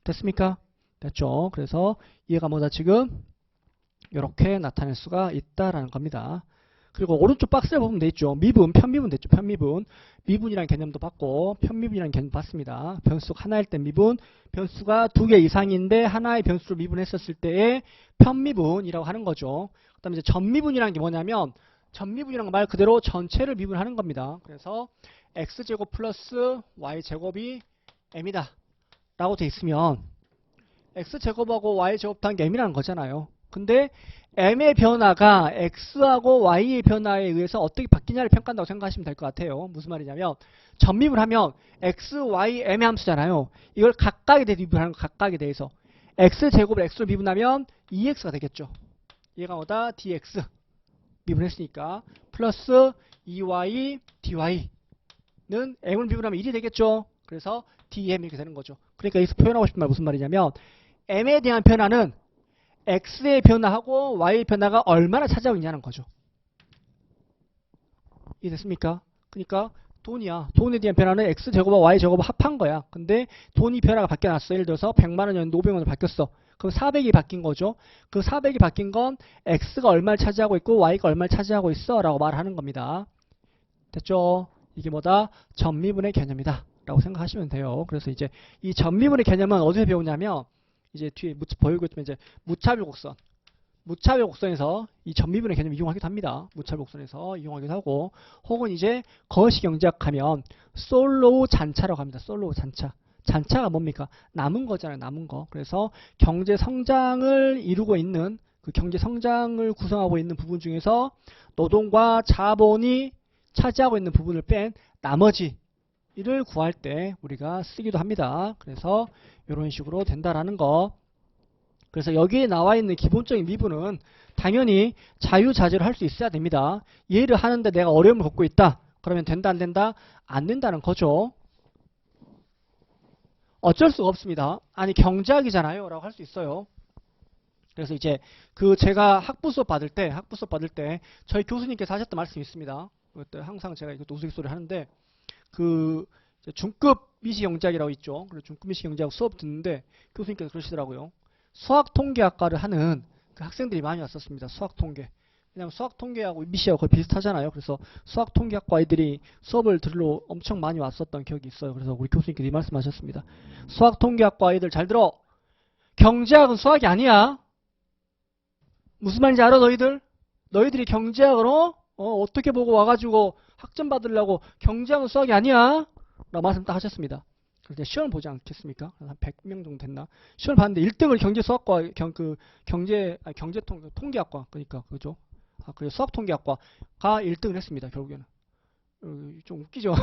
됐습니까? 됐죠? 그래서 얘가 뭐다 지금 이렇게 나타낼 수가 있다라는 겁니다. 그리고 오른쪽 박스에 보면 되있죠. 미분, 편미분 됐죠. 편미분. 미분이라는 개념도 봤고 편미분이라는 개념도 봤습니다. 변수가 하나일 때 미분, 변수가 2개 이상인데 하나의 변수를 미분했었을 때의 편미분이라고 하는 거죠. 그 다음에 이제 전미분이라는 게 뭐냐면 전미분이라는 건 말 그대로 전체를 미분하는 겁니다. 그래서 x제곱 플러스 y제곱이 m이다 라고 돼 있으면 x제곱하고 y제곱 더한 게 m이라는 거잖아요. 근데 m의 변화가 x하고 y의 변화에 의해서 어떻게 바뀌냐를 평가한다고 생각하시면 될 것 같아요. 무슨 말이냐면 전미분하면 x, y, m의 함수잖아요. 이걸 각각에 대해서 미분하는 거 각각에 대해서 x제곱을 x로 미분하면 2x가 되겠죠. 얘가 뭐다? dx 미분했으니까 플러스 2y dy는 m을 미분하면 1이 되겠죠. 그래서 dm 이렇게 되는 거죠. 그러니까 여기서 표현하고 싶은 말 무슨 말이냐면 m에 대한 변화는 x의 변화하고 y의 변화가 얼마나 차지하고 있냐는 거죠. 이해됐습니까? 그러니까 돈이야. 돈에 대한 변화는 x제곱과 y제곱을 합한 거야. 근데 돈이 변화가 바뀌어놨어. 예를 들어서 100만원이었는데 500만원으로 바뀌었어. 그럼 400이 바뀐 거죠. 그 400이 바뀐 건 x가 얼마를 차지하고 있고 y가 얼마를 차지하고 있어 라고 말하는 겁니다. 됐죠? 이게 뭐다? 전미분의 개념이다 라고 생각하시면 돼요. 그래서 이제 이 전미분의 개념은 어디서 배우냐면 이제 뒤에 보이고 있지만 이제 무차별 곡선. 무차별 곡선에서 이 전미분의 개념을 이용하기도 합니다. 무차별 곡선에서 이용하기도 하고, 혹은 이제 거시경제학하면 솔로우 잔차라고 합니다. 솔로우 잔차. 잔차가 뭡니까? 남은 거잖아요. 남은 거. 그래서 경제 성장을 이루고 있는 그 경제 성장을 구성하고 있는 부분 중에서 노동과 자본이 차지하고 있는 부분을 뺀 나머지 이를 구할 때 우리가 쓰기도 합니다. 그래서 이런 식으로 된다라는 거. 그래서 여기에 나와 있는 기본적인 미분은 당연히 자유자재로 할 수 있어야 됩니다. 이해를 하는데 내가 어려움을 겪고 있다. 그러면 된다 안 된다? 안 된다는 거죠. 어쩔 수가 없습니다. 아니 경제학이잖아요 라고 할 수 있어요. 그래서 이제 그 제가 학부 수업 받을 때 저희 교수님께서 하셨던 말씀이 있습니다. 그때 항상 제가 이것도 우스갯소리를 하는데 그 중급 미시경제학이라고 있죠. 그래서 중급 미시경제학 수업 듣는데 교수님께서 그러시더라고요. 수학통계학과를 하는 그 학생들이 많이 왔었습니다. 수학통계. 왜냐하면 수학통계하고 미시하고 거의 비슷하잖아요. 그래서 수학통계학과 아이들이 수업을 들으러 엄청 많이 왔었던 기억이 있어요. 그래서 우리 교수님께서 이 말씀하셨습니다. 수학통계학과 아이들 잘 들어. 경제학은 수학이 아니야. 무슨 말인지 알아 너희들? 너희들이 경제학을 어떻게 보고 와가지고 학점 받으려고 경제학은 수학이 아니야. 라고 말씀 딱 하셨습니다. 그래서 시험을 보지 않겠습니까? 한 100명 정도 됐나? 시험을 봤는데 1등을 경제수학과, 통계학과, 그러니까, 그죠? 그래서 수학통계학과가 1등을 했습니다, 결국에는. 좀 웃기죠?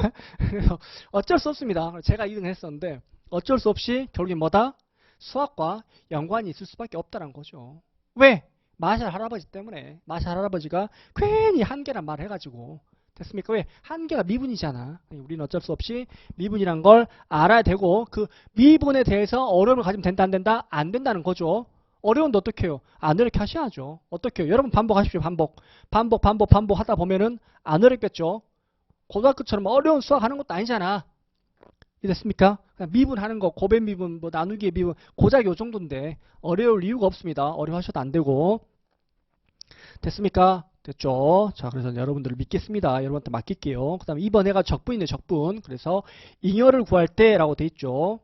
그래서 어쩔 수 없습니다. 제가 2등을 했었는데, 어쩔 수 없이 결국엔 뭐다? 수학과 연관이 있을 수밖에 없다는 거죠. 왜? 마샬 할아버지 때문에. 마샬 할아버지가 괜히 한계란 말을 해가지고. 됐습니까? 왜? 한계가 미분이잖아. 우리는 어쩔 수 없이 미분이란 걸 알아야 되고 그 미분에 대해서 어려움을 가지면 된다 안 된다? 안 된다는 거죠. 어려운데 어떻게 해요? 안 어렵게 하셔야죠. 어떻게 해요? 여러분 반복하십시오. 반복 하다 보면은 안 어렵겠죠. 고등학교처럼 어려운 수학 하는 것도 아니잖아. 됐습니까? 그냥 미분하는 거, 곱의 미분, 뭐 나누기의 미분, 고작 요 정도인데 어려울 이유가 없습니다. 어려워하셔도 안 되고. 됐습니까? 됐죠? 자, 그래서 여러분들을 믿겠습니다. 여러분한테 맡길게요. 그 다음에 2번 해가 적분이네, 적분. 그래서 잉여를 구할 때 라고 돼 있죠.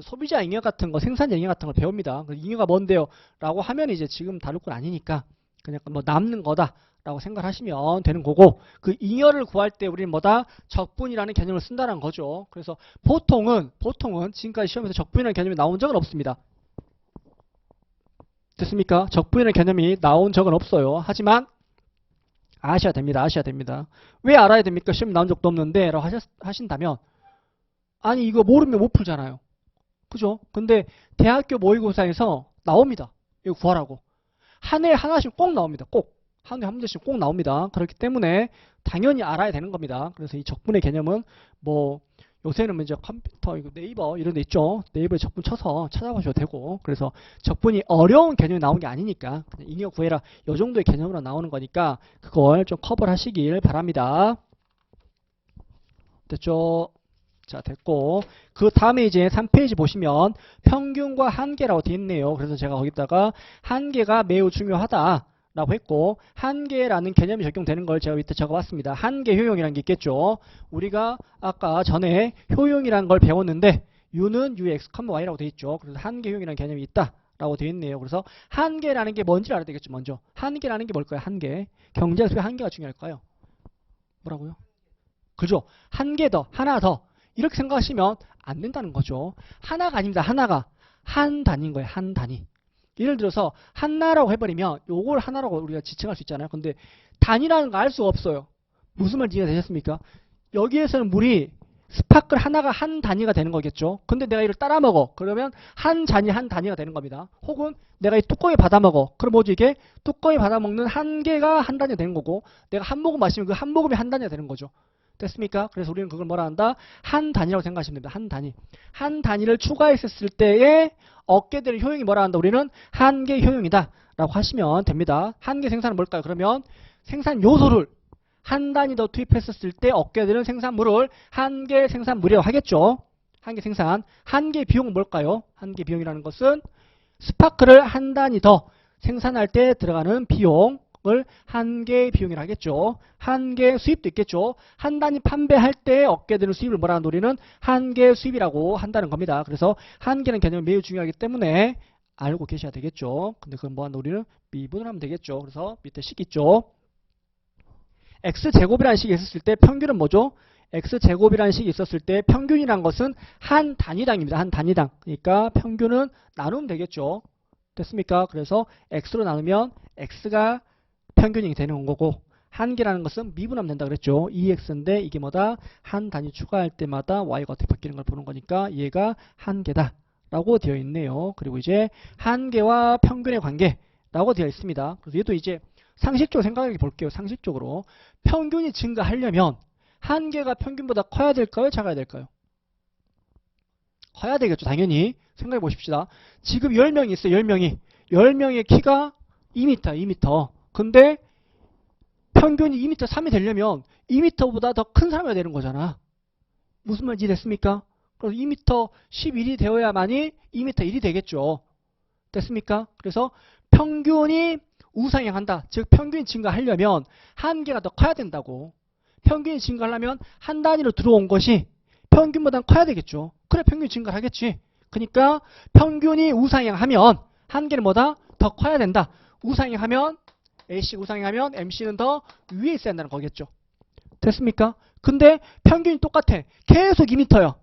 소비자 잉여 같은 거, 생산 잉여 같은 걸 배웁니다. 잉여가 뭔데요? 라고 하면 이제 지금 다룰 건 아니니까 그냥 뭐 남는 거다 라고 생각하시면 되는 거고, 그 잉여를 구할 때 우리는 뭐다? 적분이라는 개념을 쓴다는 거죠. 그래서 보통은 지금까지 시험에서 적분이라는 개념이 나온 적은 없습니다. 됐습니까? 적분이라는 개념이 나온 적은 없어요. 하지만 아셔야 됩니다. 아셔야 됩니다. 왜 알아야 됩니까? 시험에 나온 적도 없는데 라고 하신다면, 아니 이거 모르면 못 풀잖아요. 그죠? 근데 대학교 모의고사에서 나옵니다. 이거 구하라고. 한 해에 하나씩 꼭 나옵니다. 꼭. 한 해에 한 문제씩 꼭 나옵니다. 그렇기 때문에 당연히 알아야 되는 겁니다. 그래서 이 적분의 개념은 뭐 요새는 이제 컴퓨터, 네이버 이런 데 있죠. 네이버에 적분 쳐서 찾아보셔도 되고. 그래서 적분이 어려운 개념이 나온 게 아니니까 그냥 잉여 구해라 이 정도의 개념으로 나오는 거니까 그걸 좀 커버를 하시길 바랍니다. 됐죠? 자, 됐고. 그 다음에 이제 3페이지 보시면 평균과 한계라고 되어 있네요. 그래서 제가 거기다가 한계가 매우 중요하다 라고 했고, 한계라는 개념이 적용되는 걸 제가 밑에 적어봤습니다. 한계 효용이라는 게 있겠죠. 우리가 아까 전에 효용이라는 걸 배웠는데 u는 ux, y라고 되어 있죠. 그래서 한계 효용이라는 개념이 있다 라고 되어 있네요. 그래서 한계라는 게 뭔지를 알아야 되겠죠. 먼저 한계라는 게 뭘까요? 한계. 경제에서 왜 한계가 중요할까요? 뭐라고요? 그죠? 한 개 더, 하나 더 이렇게 생각하시면 안 된다는 거죠. 하나가 아닙니다. 하나가 한 단위인 거예요. 한 단위. 예를 들어서 하나라고 해버리면 요걸 하나라고 우리가 지칭할 수 있잖아요. 근데 단위라는 거 알 수가 없어요. 무슨 말인지 이해가 되셨습니까? 여기에서는 물이 스파클 하나가 한 단위가 되는 거겠죠. 근데 내가 이걸 따라 먹어. 그러면 한 잔이 한 단위가 되는 겁니다. 혹은 내가 이 뚜껑에 받아 먹어. 그럼 뭐지 이게? 뚜껑에 받아 먹는 한 개가 한 단위가 되는 거고, 내가 한 모금 마시면 그 한 모금이 한 단위가 되는 거죠. 됐습니까? 그래서 우리는 그걸 뭐라 한다? 한 단위라고 생각하시면 됩니다. 한 단위. 한 단위를 추가했을 때에 얻게 되는 효용이 뭐라 한다? 우리는 한계 효용이다 라고 하시면 됩니다. 한계 생산은 뭘까요? 그러면 생산 요소를 한 단위 더 투입했었을 때 얻게 되는 생산물을 한계 생산물이라고 하겠죠. 한계 생산. 한계 비용은 뭘까요? 한계 비용이라는 것은 스파크를 한 단위 더 생산할 때 들어가는 비용 을 한계 비용이라 하겠죠. 한계 수입도 있겠죠. 한 단위 판매할 때 얻게 되는 수입을 뭐라는 우리는 한계 수입이라고 한다는 겁니다. 그래서 한계는 개념이 매우 중요하기 때문에 알고 계셔야 되겠죠. 근데 그건 뭐한 우리는 미분을 하면 되겠죠. 그래서 밑에 식 있죠. x제곱이라는 식이 있었을 때 평균은 뭐죠? x제곱이라는 식이 있었을 때 평균이란 것은 한 단위당입니다. 한 단위당. 그러니까 평균은 나누면 되겠죠. 됐습니까? 그래서 x로 나누면 x가 평균이 되는 거고 한 개라는 것은 미분하면 된다 그랬죠. 2x인데 이게 뭐다? 한 단위 추가할 때마다 y가 어떻게 바뀌는 걸 보는 거니까 얘가 한 개다 라고 되어 있네요. 그리고 이제 한 개와 평균의 관계라고 되어 있습니다. 그래서 얘도 이제 상식적으로 생각해 볼게요. 상식적으로 평균이 증가하려면 한 개가 평균보다 커야 될까요? 작아야 될까요? 커야 되겠죠. 당연히. 생각해 보십시다. 지금 10명이 있어요. 10명이. 10명의 키가 2m, 2m. 근데 평균이 2m 3이 되려면 2m보다 더 큰 사람이 되는 거잖아. 무슨 말인지 됐습니까? 그래서 2m 11이 되어야만이 2m 1이 되겠죠. 됐습니까? 그래서 평균이 우상향한다. 즉 평균이 증가하려면 한 개가 더 커야 된다고. 평균이 증가하려면 한 단위로 들어온 것이 평균보다 커야 되겠죠. 그래 평균이 증가하겠지. 그러니까 평균이 우상향하면 한 개는 뭐다? 더 커야 된다. 우상향하면 A씨가 우상향하면 MC는 더 위에 있어야 한다는 거겠죠. 됐습니까? 근데 평균이 똑같아. 계속 2m야.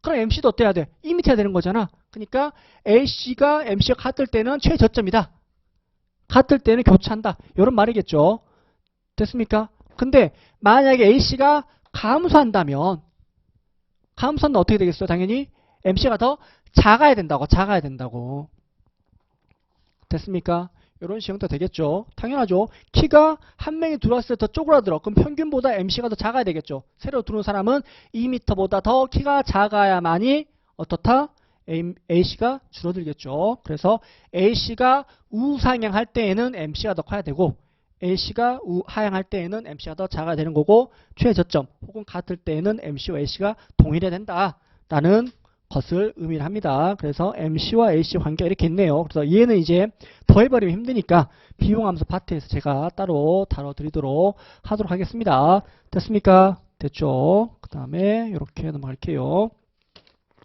그럼 MC도 어때야 돼? 2m야 되는 거잖아. 그러니까 A씨가 MC가 같을 때는 최저점이다. 같을 때는 교차한다. 이런 말이겠죠. 됐습니까? 근데 만약에 A씨가 감소한다면 어떻게 되겠어요? 당연히 MC가 더 작아야 된다고. 작아야 된다고. 됐습니까? 이런 식형도 되겠죠. 당연하죠. 키가 한 명이 들어왔을 때 더 쪼그라들어. 그럼 평균보다 MC가 더 작아야 되겠죠. 새로 들어온 사람은 2m보다 더 키가 작아야만이 어떻다? A씨가 줄어들겠죠. 그래서 A씨가 우상향할 때에는 MC가 더 커야 되고 A씨가 우하향할 때에는 MC가 더 작아야 되는 거고 최저점 혹은 같을 때에는 MC와 A씨가 동일해야 된다라는 것을 의미를 합니다. 그래서 MC와 AC 관계가 이렇게 있네요. 그래서 얘는 이제 더해버리면 힘드니까 비용함수 파트에서 제가 따로 다뤄드리도록 하도록 하겠습니다. 됐습니까? 됐죠? 그 다음에 이렇게 넘어갈게요.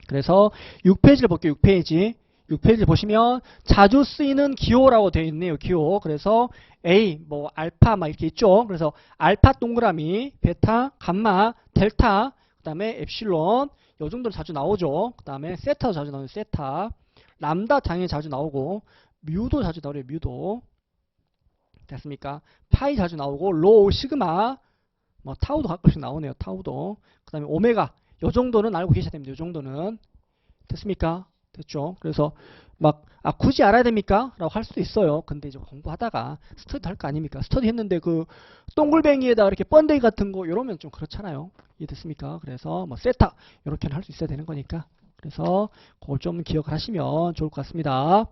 그래서 6페이지를 볼게요. 6페이지. 6페이지 보시면 자주 쓰이는 기호라고 되어 있네요. 기호. 그래서 A, 뭐 알파 막 이렇게 있죠. 그래서 알파 동그라미, 베타, 감마, 델타, 그 다음에 엡실론 요 정도로 자주 나오죠. 그 다음에 세타도 자주 나오죠. 세타. 람다 당연히 자주 나오고 뮤도 자주 나오죠. 뮤도. 됐습니까? 파이 자주 나오고 로, 시그마, 뭐 타우도 가끔씩 나오네요. 타우도. 그 다음에 오메가. 요 정도는 알고 계셔야 됩니다. 요 정도는. 됐습니까? 됐죠? 그래서 막 굳이 알아야 됩니까? 라고 할 수도 있어요. 근데 이제 공부하다가 스터디 할 거 아닙니까? 스터디 했는데 그 동글뱅이에다 이렇게 번데기 같은 거 이러면 좀 그렇잖아요. 이해됐습니까? 그래서 뭐 세타 이렇게는 할 수 있어야 되는 거니까. 그래서 그걸 좀 기억을 하시면 좋을 것 같습니다.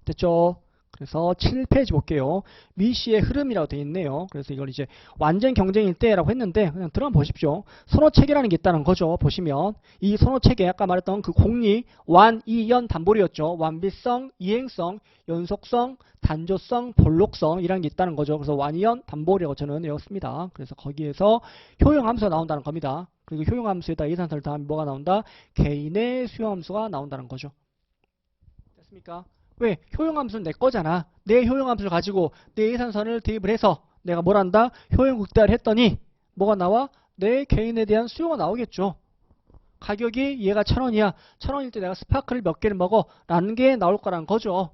됐죠? 그래서 7페이지 볼게요. 미시의 흐름이라고 되어 있네요. 그래서 이걸 이제 완전 경쟁일 때라고 했는데 그냥 들어가 보십시오. 선호체계라는 게 있다는 거죠. 보시면 이 선호체계 아까 말했던 그 공리 완, 이, 연, 단볼이었죠. 완비성, 이행성, 연속성, 단조성, 볼록성이라는 게 있다는 거죠. 그래서 완, 이, 연, 단볼이라고 저는 외웠습니다. 그래서 거기에서 효용함수가 나온다는 겁니다. 그리고 효용함수에다 예산서를 더하면 뭐가 나온다? 개인의 수용함수가 나온다는 거죠. 됐습니까? 왜? 효용함수는 내 거잖아. 내 효용함수를 가지고 내 예산선을 대입을 해서 내가 뭘 한다? 효용극대화를 했더니 뭐가 나와? 내 개인에 대한 수요가 나오겠죠. 가격이 얘가 1,000원이야. 1,000원일 때 내가 스파크를 몇 개를 먹어 라는 게 나올 거란 거죠.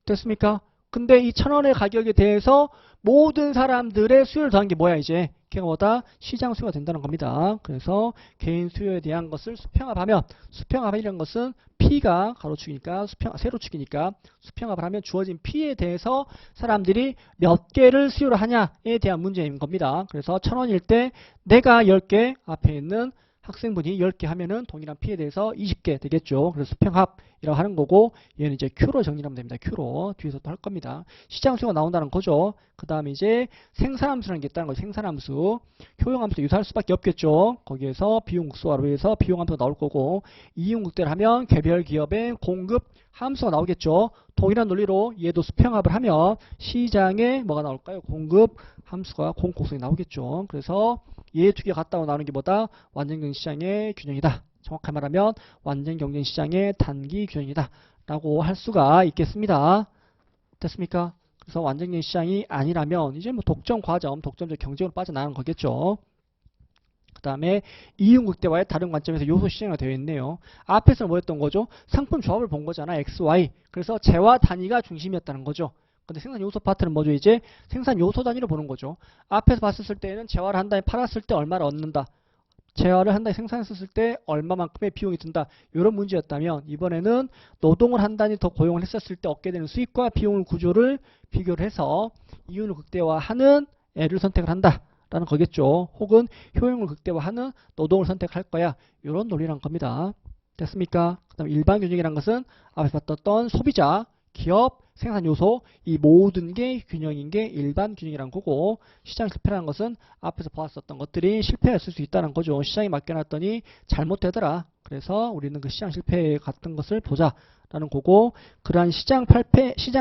됐습니까? 근데 이 1,000원의 가격에 대해서 모든 사람들의 수요를 더한 게 뭐야 이제? 걔가 뭐다? 시장 수요가 된다는 겁니다. 그래서 개인 수요에 대한 것을 수평합하면 수평합이라는 것은 P가 가로축이니까 세로축이니까 수평합을 하면 주어진 P에 대해서 사람들이 몇 개를 수요를 하냐에 대한 문제인 겁니다. 그래서 1,000원일 때 내가 10개 앞에 있는 학생분이 10개 하면은 동일한 P에 대해서 20개 되겠죠. 그래서 수평합이라고 하는 거고 얘는 이제 Q로 정리하면 됩니다. Q로 뒤에서 또 할 겁니다. 시장 수요가 나온다는 거죠. 그 다음에 이제 생산함수라는 게 있다는 거죠. 생산함수. 효용함수 유사할 수밖에 없겠죠. 거기에서 비용국수화로 해서 비용함수가 나올 거고 이용국대를 하면 개별 기업의 공급 함수가 나오겠죠. 동일한 논리로 얘도 수평합을 하면 시장에 뭐가 나올까요? 공급 함수가 공곡성이 나오겠죠. 그래서 얘 두 개 같다 나오는 게 뭐다? 완전 경쟁시장의 균형이다. 정확하게 말하면 완전 경쟁시장의 단기 균형이다. 라고 할 수가 있겠습니다. 됐습니까? 그래서 완전적인 시장이 아니라면 이제 뭐 독점 과점, 독점적 경쟁으로 빠져나가는 거겠죠. 그 다음에 이윤극대와의 다른 관점에서 요소 시장이 되어 있네요. 앞에서는 뭐였던 거죠? 상품 조합을 본 거잖아. X, Y. 그래서 재화 단위가 중심이었다는 거죠. 근데 생산 요소 파트는 뭐죠? 이제 생산 요소 단위로 보는 거죠. 앞에서 봤을 때는 재화를 한 단위 팔았을 때 얼마를 얻는다. 재화를 한 단위 생산했을 때 얼마만큼의 비용이 든다. 이런 문제였다면 이번에는 노동을 한 단위 더 고용을 했었을 때 얻게 되는 수익과 비용 구조를 비교를 해서 이윤을 극대화하는 L을 선택을 한다. 라는 거겠죠. 혹은 효용을 극대화하는 노동을 선택할 거야. 이런 논리란 겁니다. 됐습니까? 그 다음 일반 균형이란 것은 앞에서 봤던 소비자, 기업, 생산 요소 이 모든 게 균형인 게 일반 균형이란 거고 시장 실패라는 것은 앞에서 보았었던 것들이 실패했을 수 있다는 거죠. 시장에 맡겨놨더니 잘못되더라. 그래서 우리는 그 시장 실패 같은 것을 보자라는 거고 그러한 시장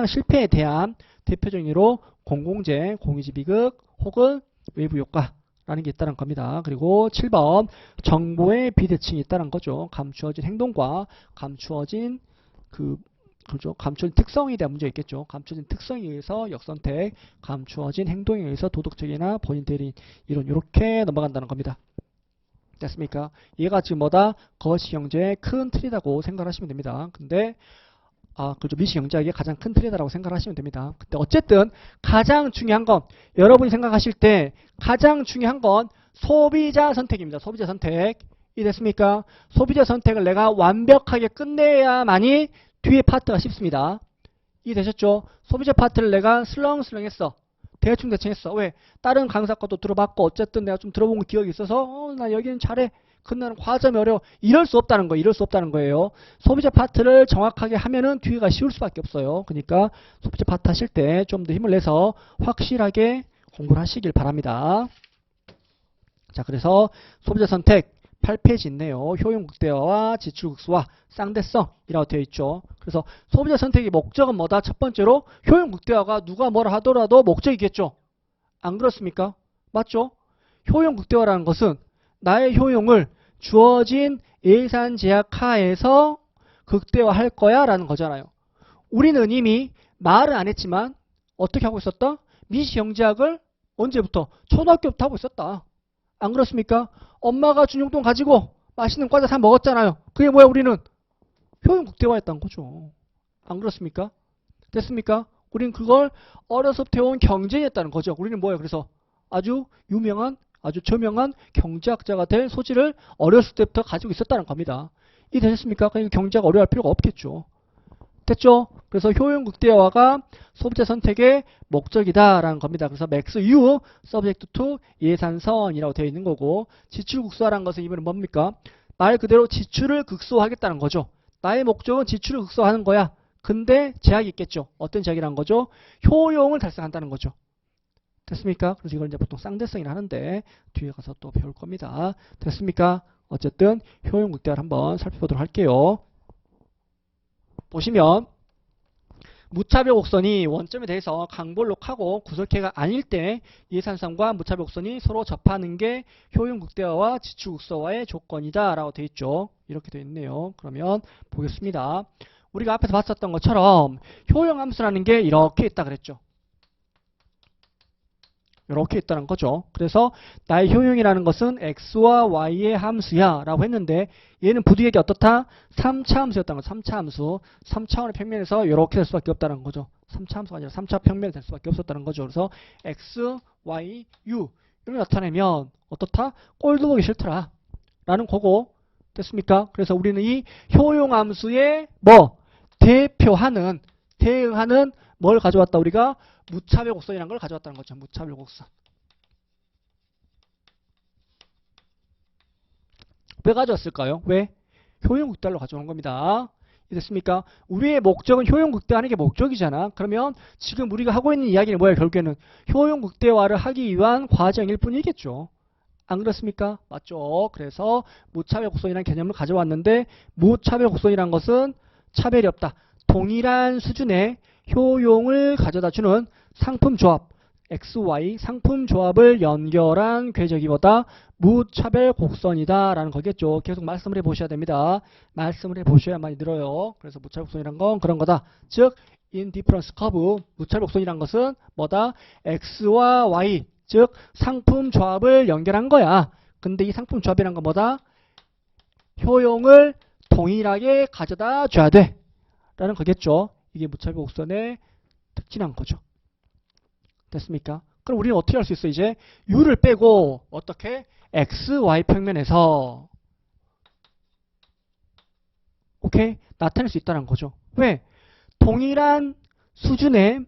실패에 대한 대표적인 예로 공공재, 공유지 비극 혹은 외부 효과라는 게 있다는 겁니다. 그리고 7번 정보의 비대칭이 있다는 거죠. 감추어진 행동과 감추어진 감추어진 특성에 대한 문제가 있겠죠. 감추어진 특성에 의해서 역선택, 감추어진 행동에 의해서 도덕적이나 본인 대리 이론 이렇게 넘어간다는 겁니다. 됐습니까? 얘가 지금 뭐다? 거시 경제의 큰 틀이라고 생각하시면 됩니다. 근데 미시 경제학의 가장 큰 틀이다라고 생각하시면 됩니다. 근데 어쨌든 가장 중요한 건 여러분이 생각하실 때 가장 중요한 건 소비자 선택입니다. 소비자 선택. 이 됐습니까? 소비자 선택을 내가 완벽하게 끝내야만이 뒤에 파트가 쉽습니다. 이 되셨죠? 소비자 파트를 내가 슬렁슬렁 했어. 대충 했어. 왜? 다른 강사 것도 들어봤고 어쨌든 내가 좀 들어본 기억이 있어서 나 여기는 잘해. 근데 나는 과점이 어려워. 이럴 수 없다는 거예요. 이럴 수 없다는 거예요. 소비자 파트를 정확하게 하면은 뒤가 쉬울 수밖에 없어요. 그러니까 소비자 파트 하실 때 좀 더 힘을 내서 확실하게 공부를 하시길 바랍니다. 자, 그래서 소비자 선택 8페이지 있네요. 효용 극대화와 지출 극소화, 쌍대성이라고 되어 있죠. 그래서 소비자 선택의 목적은 뭐다? 첫 번째로 효용 극대화가 누가 뭐라 하더라도 목적이겠죠. 안 그렇습니까? 맞죠? 효용 극대화라는 것은 나의 효용을 주어진 예산 제약 하에서 극대화할 거야 라는 거잖아요. 우리는 이미 말은 안 했지만 어떻게 하고 있었다? 미시 경제학을 언제부터? 초등학교부터 하고 있었다. 안 그렇습니까? 엄마가 준 용돈 가지고 맛있는 과자 사 먹었잖아요. 그게 뭐야? 우리는 효용 극대화했다는 거죠. 안 그렇습니까? 됐습니까? 우리는 그걸 어려서부터 해온 경쟁이었다는 거죠. 우리는 뭐예요? 그래서 아주 유명한 아주 저명한 경제학자가 될 소질을 어렸을 때부터 가지고 있었다는 겁니다. 이 되셨습니까? 그러니까 경제학 어려워할 필요가 없겠죠. 됐죠? 그래서 효용 극대화가 소비자 선택의 목적이다라는 겁니다. 그래서 max u subject to 예산선이라고 되어 있는 거고 지출 극소화라는 것은 이번에 뭡니까? 말 그대로 지출을 극소화하겠다는 거죠. 나의 목적은 지출을 극소화하는 거야. 근데 제약이 있겠죠. 어떤 제약이라는 거죠? 효용을 달성한다는 거죠. 됐습니까? 그래서 이걸 이제 보통 쌍대성이라 하는데 뒤에 가서 또 배울 겁니다. 됐습니까? 어쨌든 효용 극대화를 한번 살펴보도록 할게요. 보시면 무차별 곡선이 원점에 대해서 강볼록하고 구설계가 아닐 때 예산선과 무차별 곡선이 서로 접하는 게 효용 극대화와 지출 극소화의 조건이다 라고 되어 있죠. 이렇게 되어 있네요. 그러면 보겠습니다. 우리가 앞에서 봤었던 것처럼 효용 함수라는 게 이렇게 있다 그랬죠. 이렇게 있다는 거죠. 그래서 나의 효용이라는 것은 x와 y의 함수야 라고 했는데 얘는 부득이하게 어떻다? 3차 함수였다는 거죠. 3차 함수. 3차원의 평면에서 이렇게 될 수밖에 없다는 거죠. 3차 함수가 아니라 3차 평면이 될 수밖에 없었다는 거죠. 그래서 x, y, u 이걸 나타내면 어떻다? 꼴도 보기 싫더라 라는 거고 됐습니까? 그래서 우리는 이 효용 함수에 대응하는 뭘 가져왔다? 우리가 무차별 곡선이라는 걸 가져왔다는 거죠. 무차별 곡선. 왜 가져왔을까요? 왜? 효용 극대화로 가져온 겁니다. 됐습니까? 우리의 목적은 효용 극대화하는 게 목적이잖아. 그러면 지금 우리가 하고 있는 이야기는 뭐예요? 결국에는 효용 극대화를 하기 위한 과정일 뿐이겠죠. 안 그렇습니까? 맞죠? 그래서 무차별 곡선이라는 개념을 가져왔는데 무차별 곡선이라는 것은 차별이 없다. 동일한 수준의 효용을 가져다 주는 상품 조합 XY 상품 조합을 연결한 궤적이 뭐다? 무차별 곡선이다 라는 거겠죠. 계속 말씀을 해보셔야 됩니다. 말씀을 해보셔야만 늘어요. 그래서 무차별 곡선이란 건 그런 거다. 즉 indifference curve, 무차별 곡선이란 것은 뭐다? X와 Y, 즉 상품 조합을 연결한 거야. 근데 이 상품 조합이란 건 뭐다? 효용을 동일하게 가져다 줘야 돼 라는 거겠죠. 이게 무차별 곡선의 특징한 거죠. 됐습니까? 그럼 우리는 어떻게 할 수 있어? 이제 U를 빼고 어떻게? XY 평면에서 오케이? 나타낼 수 있다는 거죠. 왜? 동일한 수준의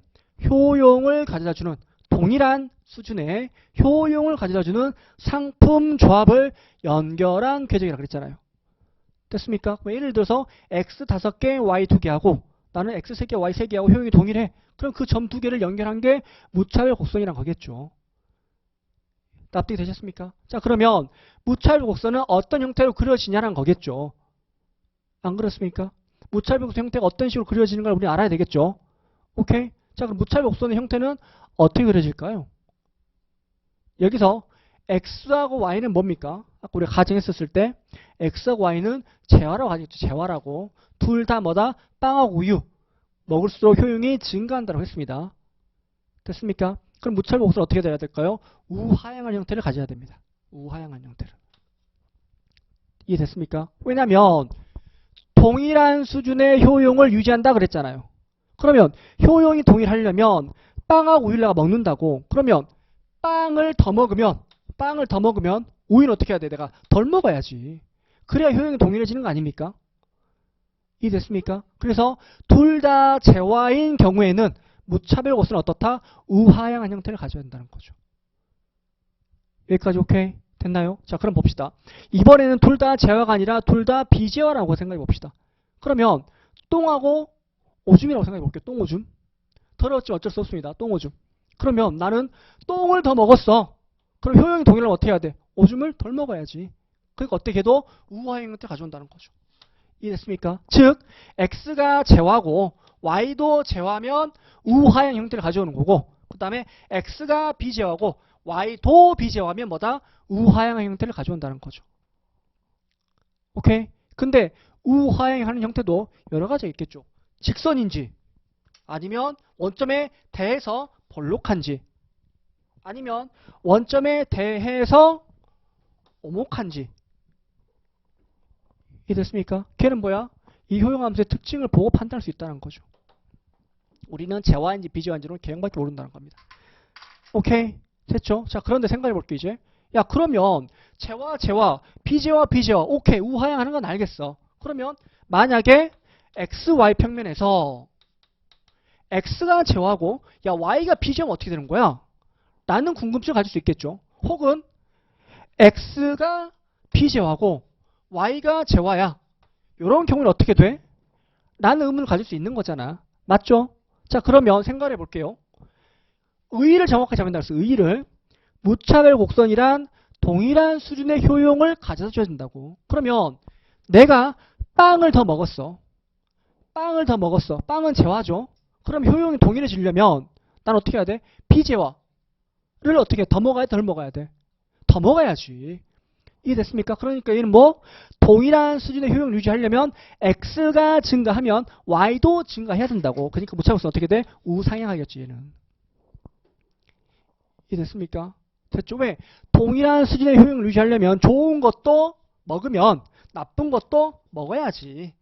효용을 가져다주는 동일한 수준의 효용을 가져다주는 상품 조합을 연결한 궤적이라고 그랬잖아요. 됐습니까? 예를 들어서 X 5개, Y 2개 하고 나는 X 3개, Y 3개 하고 효용이 동일해. 그럼 그 점 2개를 연결한 게 무차별 곡선이란 거겠죠. 납득이 되셨습니까? 자, 그러면 무차별 곡선은 어떤 형태로 그려지냐는 거겠죠. 안 그렇습니까? 무차별 곡선 형태가 어떤 식으로 그려지는 걸 우리 알아야 되겠죠. 오케이? 자, 그럼 무차별 곡선의 형태는 어떻게 그려질까요? 여기서 X하고 Y는 뭡니까? 아까 우리가 가정했었을 때 X하고 Y는 재화라고 하겠죠. 재화라고. 둘 다 뭐다? 빵하고 우유. 먹을수록 효용이 증가한다고 했습니다. 됐습니까? 그럼 무차별 곡선은 어떻게 돼야 될까요? 우하향한 형태를 가져야 됩니다. 우하향한 형태를. 이해됐습니까? 왜냐하면 동일한 수준의 효용을 유지한다 그랬잖아요. 그러면 효용이 동일하려면 빵하고 우유를 내가 먹는다고. 그러면 빵을 더 먹으면 우유는 어떻게 해야 돼? 내가 덜 먹어야지. 그래야 효용이 동일해지는 거 아닙니까? 이해됐습니까? 그래서 둘 다 재화인 경우에는 무차별 곡선은 어떻다? 우하향한 형태를 가져야 된다는 거죠. 여기까지 오케이? 됐나요? 자, 그럼 봅시다. 이번에는 둘 다 재화가 아니라 둘 다 비재화라고 생각해 봅시다. 그러면 똥하고 오줌이라고 생각해 볼게요. 똥오줌. 더러웠지 어쩔 수 없습니다. 똥오줌. 그러면 나는 똥을 더 먹었어. 그럼 효용이 동일하면 어떻게 해야 돼? 오줌을 덜 먹어야지. 그러니까 어떻게 해도 우하향 형태를 가져온다는 거죠. 이해됐습니까? 즉 X가 재화고 Y도 재화면 우하향 형태를 가져오는 거고, 그 다음에 X가 비재화고 Y도 비재화면 뭐다? 우하향 형태를 가져온다는 거죠. 오케이? 근데 우하향 하는 형태도 여러 가지가 있겠죠. 직선인지, 아니면 원점에 대해서 볼록한지, 아니면 원점에 대해서 오목한지. 이해됐습니까? 걔는 뭐야? 이 효용함수의 특징을 보고 판단할 수 있다는 거죠. 우리는 재화인지 비재화인지는 개형밖에 모른다는 겁니다. 오케이? 됐죠? 자, 그런데 생각해 볼게 이제. 야, 그러면 재화, 비재화, 오케이, 우하향 하는 건 알겠어. 그러면 만약에 XY 평면에서 X가 재화고 야, Y가 비재화면 어떻게 되는 거야? 라는 궁금증을 가질 수 있겠죠. 혹은 X가 비재화고 Y가 재화야. 이런 경우는 어떻게 돼? 라는 의문을 가질 수 있는 거잖아. 맞죠? 자, 그러면 생각해 볼게요. 의의를 정확하게 잡는다 그랬어. 의의를. 무차별 곡선이란 동일한 수준의 효용을 가져다 줘야 된다고. 그러면 내가 빵을 더 먹었어. 빵은 재화죠. 그럼 효용이 동일해지려면 난 어떻게 해야 돼? 비재화를 어떻게 해? 더 먹어야 돼? 덜 먹어야 돼? 더 먹어야지. 이해됐습니까? 그러니까 얘는 뭐 동일한 수준의 효용을 유지하려면 X가 증가하면 Y도 증가해야 된다고. 그러니까 무차별 곡선 어떻게 돼? 우상향하겠지 얘는. 이해됐습니까? 됐죠? 왜? 동일한 수준의 효용을 유지하려면 좋은 것도 먹으면 나쁜 것도 먹어야지.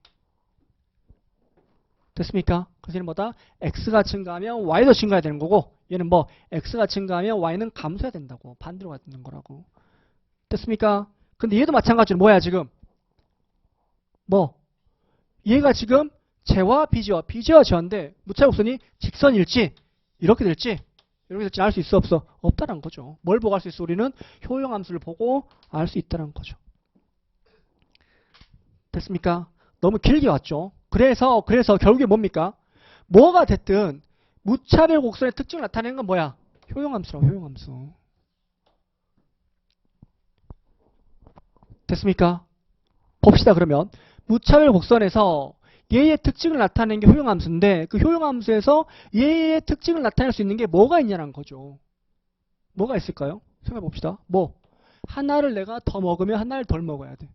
됐습니까? 그래서 얘는 뭐다? X가 증가하면 Y도 증가해야 되는 거고, 얘는 뭐 X가 증가하면 Y는 감소해야 된다고. 반대로 가야 되는 거라고. 됐습니까? 근데 얘도 마찬가지로 뭐야 지금? 뭐? 얘가 지금 재화, 비재화, 재화인데 무차별 곡선이 직선일지 이렇게 될지 알 수 있어 없어? 없다는 거죠. 뭘 보고 알 수 있어? 우리는 효용함수를 보고 알 수 있다는 거죠. 됐습니까? 너무 길게 왔죠. 그래서 결국에 뭡니까? 뭐가 됐든 무차별 곡선의 특징을 나타내는 건 뭐야? 효용함수라고. 효용함수. 됐습니까? 봅시다. 그러면 무차별 곡선에서 얘의 특징을 나타내는 게 효용함수인데 그 효용함수에서 얘의 특징을 나타낼 수 있는 게 뭐가 있냐는 거죠. 뭐가 있을까요? 생각해 봅시다. 뭐 하나를 내가 더 먹으면 하나를 덜 먹어야 돼.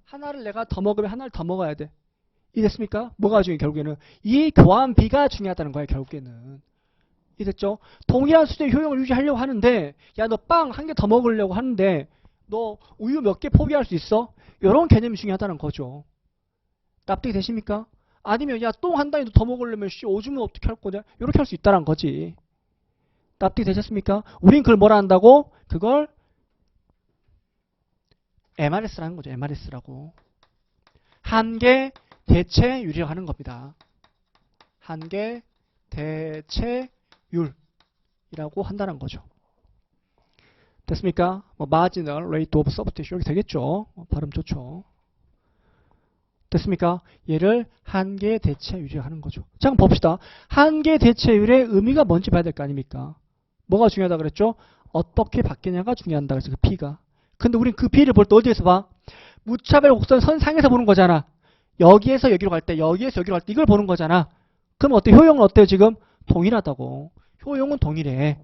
하나를 내가 더 먹으면 하나를 더 먹어야 돼. 이해됐습니까? 뭐가 중요해 결국에는 이 교환비가 중요하다는 거야 결국에는. 이해됐죠? 동일한 수준의 효용을 유지하려고 하는데 야 너 빵 한 개 더 먹으려고 하는데 너 우유 몇 개 포기할 수 있어? 이런 개념이 중요하다는 거죠. 납득이 되십니까? 아니면 야 똥 한 단위 더 먹으려면 오줌은 어떻게 할 거냐? 이렇게 할 수 있다는 거지. 납득이 되셨습니까? 우린 그걸 뭐라 한다고? 그걸 MRS라는 거죠. MRS라고. 한계 대체율이라고 하는 겁니다. 한계 대체율이라고 한다는 거죠. 됐습니까? 뭐 marginal rate of substitution 이렇게 되겠죠. 발음 좋죠. 됐습니까? 얘를 한계 대체율이라고 하는 거죠. 자, 그럼 봅시다. 한계 대체율의 의미가 뭔지 봐야 될 거 아닙니까? 뭐가 중요하다 그랬죠? 어떻게 바뀌냐가 중요하다 그랬죠. 그 B가. 근데 우린 그 B를 볼 때 어디에서 봐? 무차별 곡선 선상에서 보는 거잖아. 여기에서 여기로 갈 때, 여기에서 여기로 갈 때 이걸 보는 거잖아. 그럼 어때? 효용은 어때요 지금? 동일하다고. 효용은 동일해.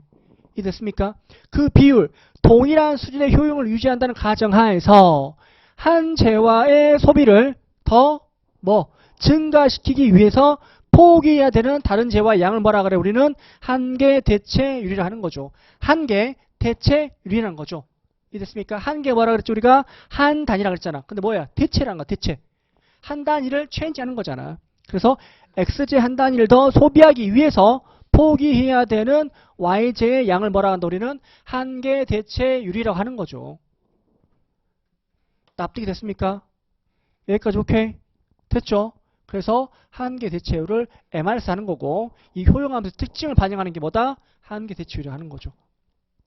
이해됐습니까? 그 비율, 동일한 수준의 효용을 유지한다는 가정하에서 한 재화의 소비를 더 증가시키기 위해서 포기해야 되는 다른 재화의 양을 뭐라 그래? 우리는 한계 대체율이라 하는 거죠. 한계 대체율이라는 거죠. 이해됐습니까? 한계 뭐라 그랬죠? 우리가 한 단위라 그랬잖아. 근데 뭐야? 대체라는 거야. 대체. 한 단위를 체인지하는 거잖아. 그래서 xj 한 단위를 더 소비하기 위해서 포기해야 되는 yj의 양을 뭐라 한다? 우리는 한계 대체율이라고 하는 거죠. 납득이 됐습니까? 여기까지 오케이? 됐죠? 그래서 한계 대체율을 MRS 하는 거고 이 효용함수 특징을 반영하는 게 뭐다? 한계 대체율이라고 하는 거죠.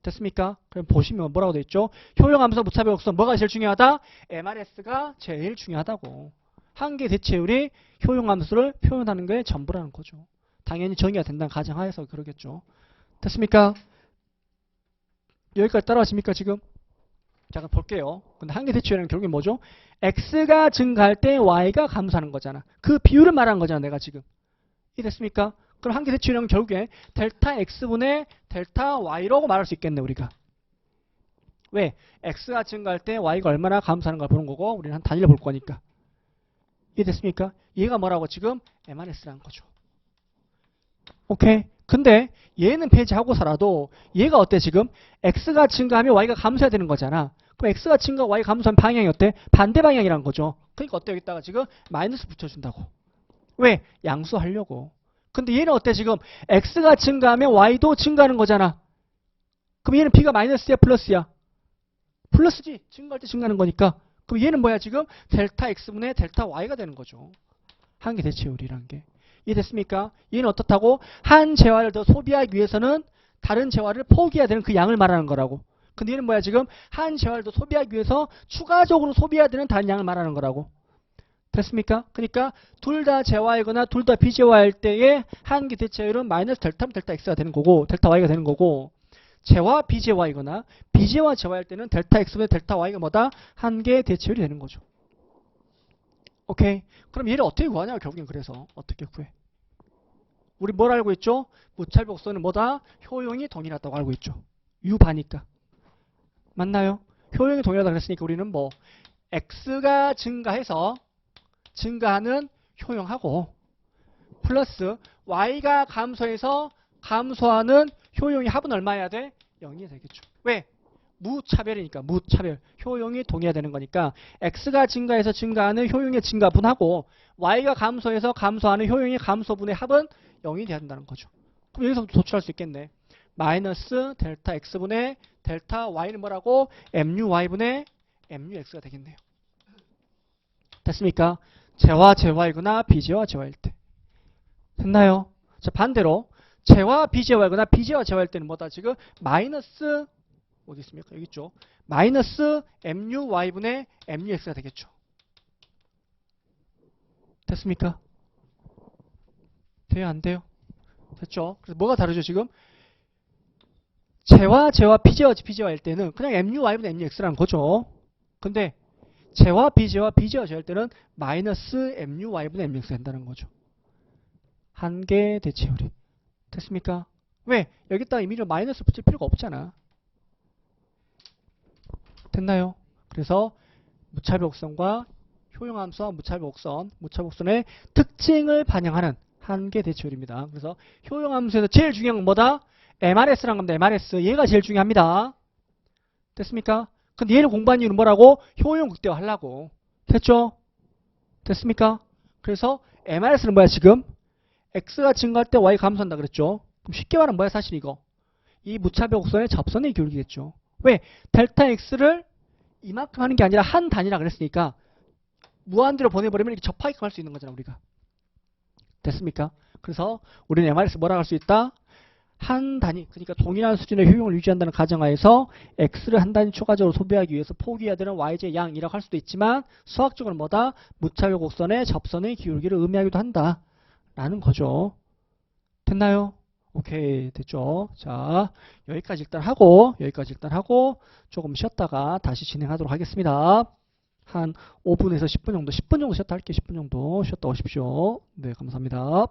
됐습니까? 그럼 보시면 뭐라고 돼 있죠? 효용함수 무차별 곡선 뭐가 제일 중요하다? MRS가 제일 중요하다고. 한계 대체율이 효용함수를 표현하는 게 전부라는 거죠. 당연히 정의가 된다는 가정하에서 그러겠죠. 됐습니까? 여기까지 따라가십니까 지금? 잠깐 볼게요. 근데 한계 대체율은 결국에 뭐죠? x가 증가할 때 y가 감소하는 거잖아. 그 비율을 말하는 거잖아 내가 지금. 이해됐습니까? 그럼 한계 대체율은 결국에 델타 x분의 델타 y라고 말할 수 있겠네 우리가. 왜? x가 증가할 때 y가 얼마나 감소하는 걸 보는 거고 우리는 한 단위를 볼 거니까. 이해됐습니까? 얘가 뭐라고 지금? MRS라는 거죠. 오케이? 근데 얘는 폐지하고서라도 얘가 어때 지금? x가 증가하면 y가 감소해야 되는 거잖아. 그럼 x가 증가, y가 감소하면 방향이 어때? 반대 방향이라는 거죠. 그러니까 어때? 여기다가 지금 마이너스 붙여준다고. 왜? 양수하려고. 근데 얘는 어때 지금? x가 증가하면 y도 증가하는 거잖아. 그럼 얘는 b가 마이너스야 플러스야? 플러스지. 증가할 때 증가하는 거니까. 그럼 얘는 뭐야 지금? 델타 x분의 델타 y가 되는 거죠. 한계 대체율이라는 게. 이해됐습니까? 얘는 어떻다고? 한 재화를 더 소비하기 위해서는 다른 재화를 포기해야 되는 그 양을 말하는 거라고. 근데 얘는 뭐야 지금? 한 재화를 더 소비하기 위해서 추가적으로 소비해야 되는 다른 양을 말하는 거라고. 됐습니까? 그러니까 둘 다 재화이거나 둘 다 비재화일 때의 한계 대체율은 마이너스 델타면 델타 x가 되는 거고 델타 y가 되는 거고 재화 비재화이거나 비재화 재화일 때는 델타 x분의 델타 y가 뭐다? 한계 대체율이 되는 거죠. 오케이. 그럼 얘를 어떻게 구하냐 결국엔. 그래서 어떻게 구해? 우리 뭘 알고 있죠? 무차별 곡선은 뭐다? 효용이 동일하다고 알고 있죠. U바니까. 맞나요? 효용이 동일하다고 그랬으니까 우리는 뭐 x가 증가해서 증가하는 효용하고 플러스 y가 감소해서 감소하는 효용의 합은 얼마여야 돼? 0이 되겠죠. 왜? 무차별이니까. 무차별. 효용이 동일해야 되는 거니까 x가 증가해서 증가하는 효용의 증가분하고 y가 감소해서 감소하는 효용의 감소분의 합은 0이 돼야 된다는 거죠. 그럼 여기서 도출할 수 있겠네. 마이너스 델타 x분의 델타 y는 뭐라고? muy분의 mux가 되겠네요. 됐습니까? 재화 재화이거나 비재화 재화일 때. 됐나요? 자, 반대로 재화 비재화이거나 비재화 재화일 때는 뭐다? 지금 마이너스 어디 있습니까? 여기 있죠. 마이너스 muy분의 mux가 되겠죠. 됐습니까? 돼요? 안 돼요? 됐죠? 그래서 뭐가 다르죠 지금? 재화, 비재화, 비재화일 때는 그냥 muy분의 mux라는 거죠. 근데 재화, 비재화, 재화일 때는 마이너스 muy분의 mux가 된다는 거죠. 한계 대체율이. 됐습니까? 왜? 여기다가 임의로 마이너스 붙일 필요가 없잖아. 됐나요? 그래서 무차별 곡선과 효용함수와 무차별 곡선의 특징을 반영하는 한계 대치율입니다. 그래서 효용함수에서 제일 중요한 건 뭐다? MRS라는 겁니다. MRS. 얘가 제일 중요합니다. 됐습니까? 근데 얘를 공부한 이유는 뭐라고? 효용 극대화 하려고. 됐죠? 됐습니까? 그래서 MRS는 뭐야 지금? X가 증가할 때 Y 감소한다 그랬죠? 그럼 쉽게 말하면 뭐야 사실 이거? 이 무차별 곡선의 접선의 기울기겠죠. 왜? 델타 X를 이만큼 하는 게 아니라 한 단위라 그랬으니까 무한대로 보내버리면 이렇게 접하게끔 할 수 있는 거잖아 우리가. 됐습니까? 그래서 우리는 MRS 뭐라고 할 수 있다? 한 단위, 그러니까 동일한 수준의 효용을 유지한다는 가정하에서 X를 한 단위 초과적으로 소비하기 위해서 포기해야 되는 YJ 양이라고 할 수도 있지만 수학적으로 뭐다? 무차별 곡선의 접선의 기울기를 의미하기도 한다 라는 거죠. 됐나요? 오케이, 됐죠? 자, 여기까지 일단 하고 조금 쉬었다가 다시 진행하도록 하겠습니다. 한 5분에서 10분 정도, 10분 정도 쉬었다 할게요. 10분 정도 쉬었다 오십시오. 네, 감사합니다.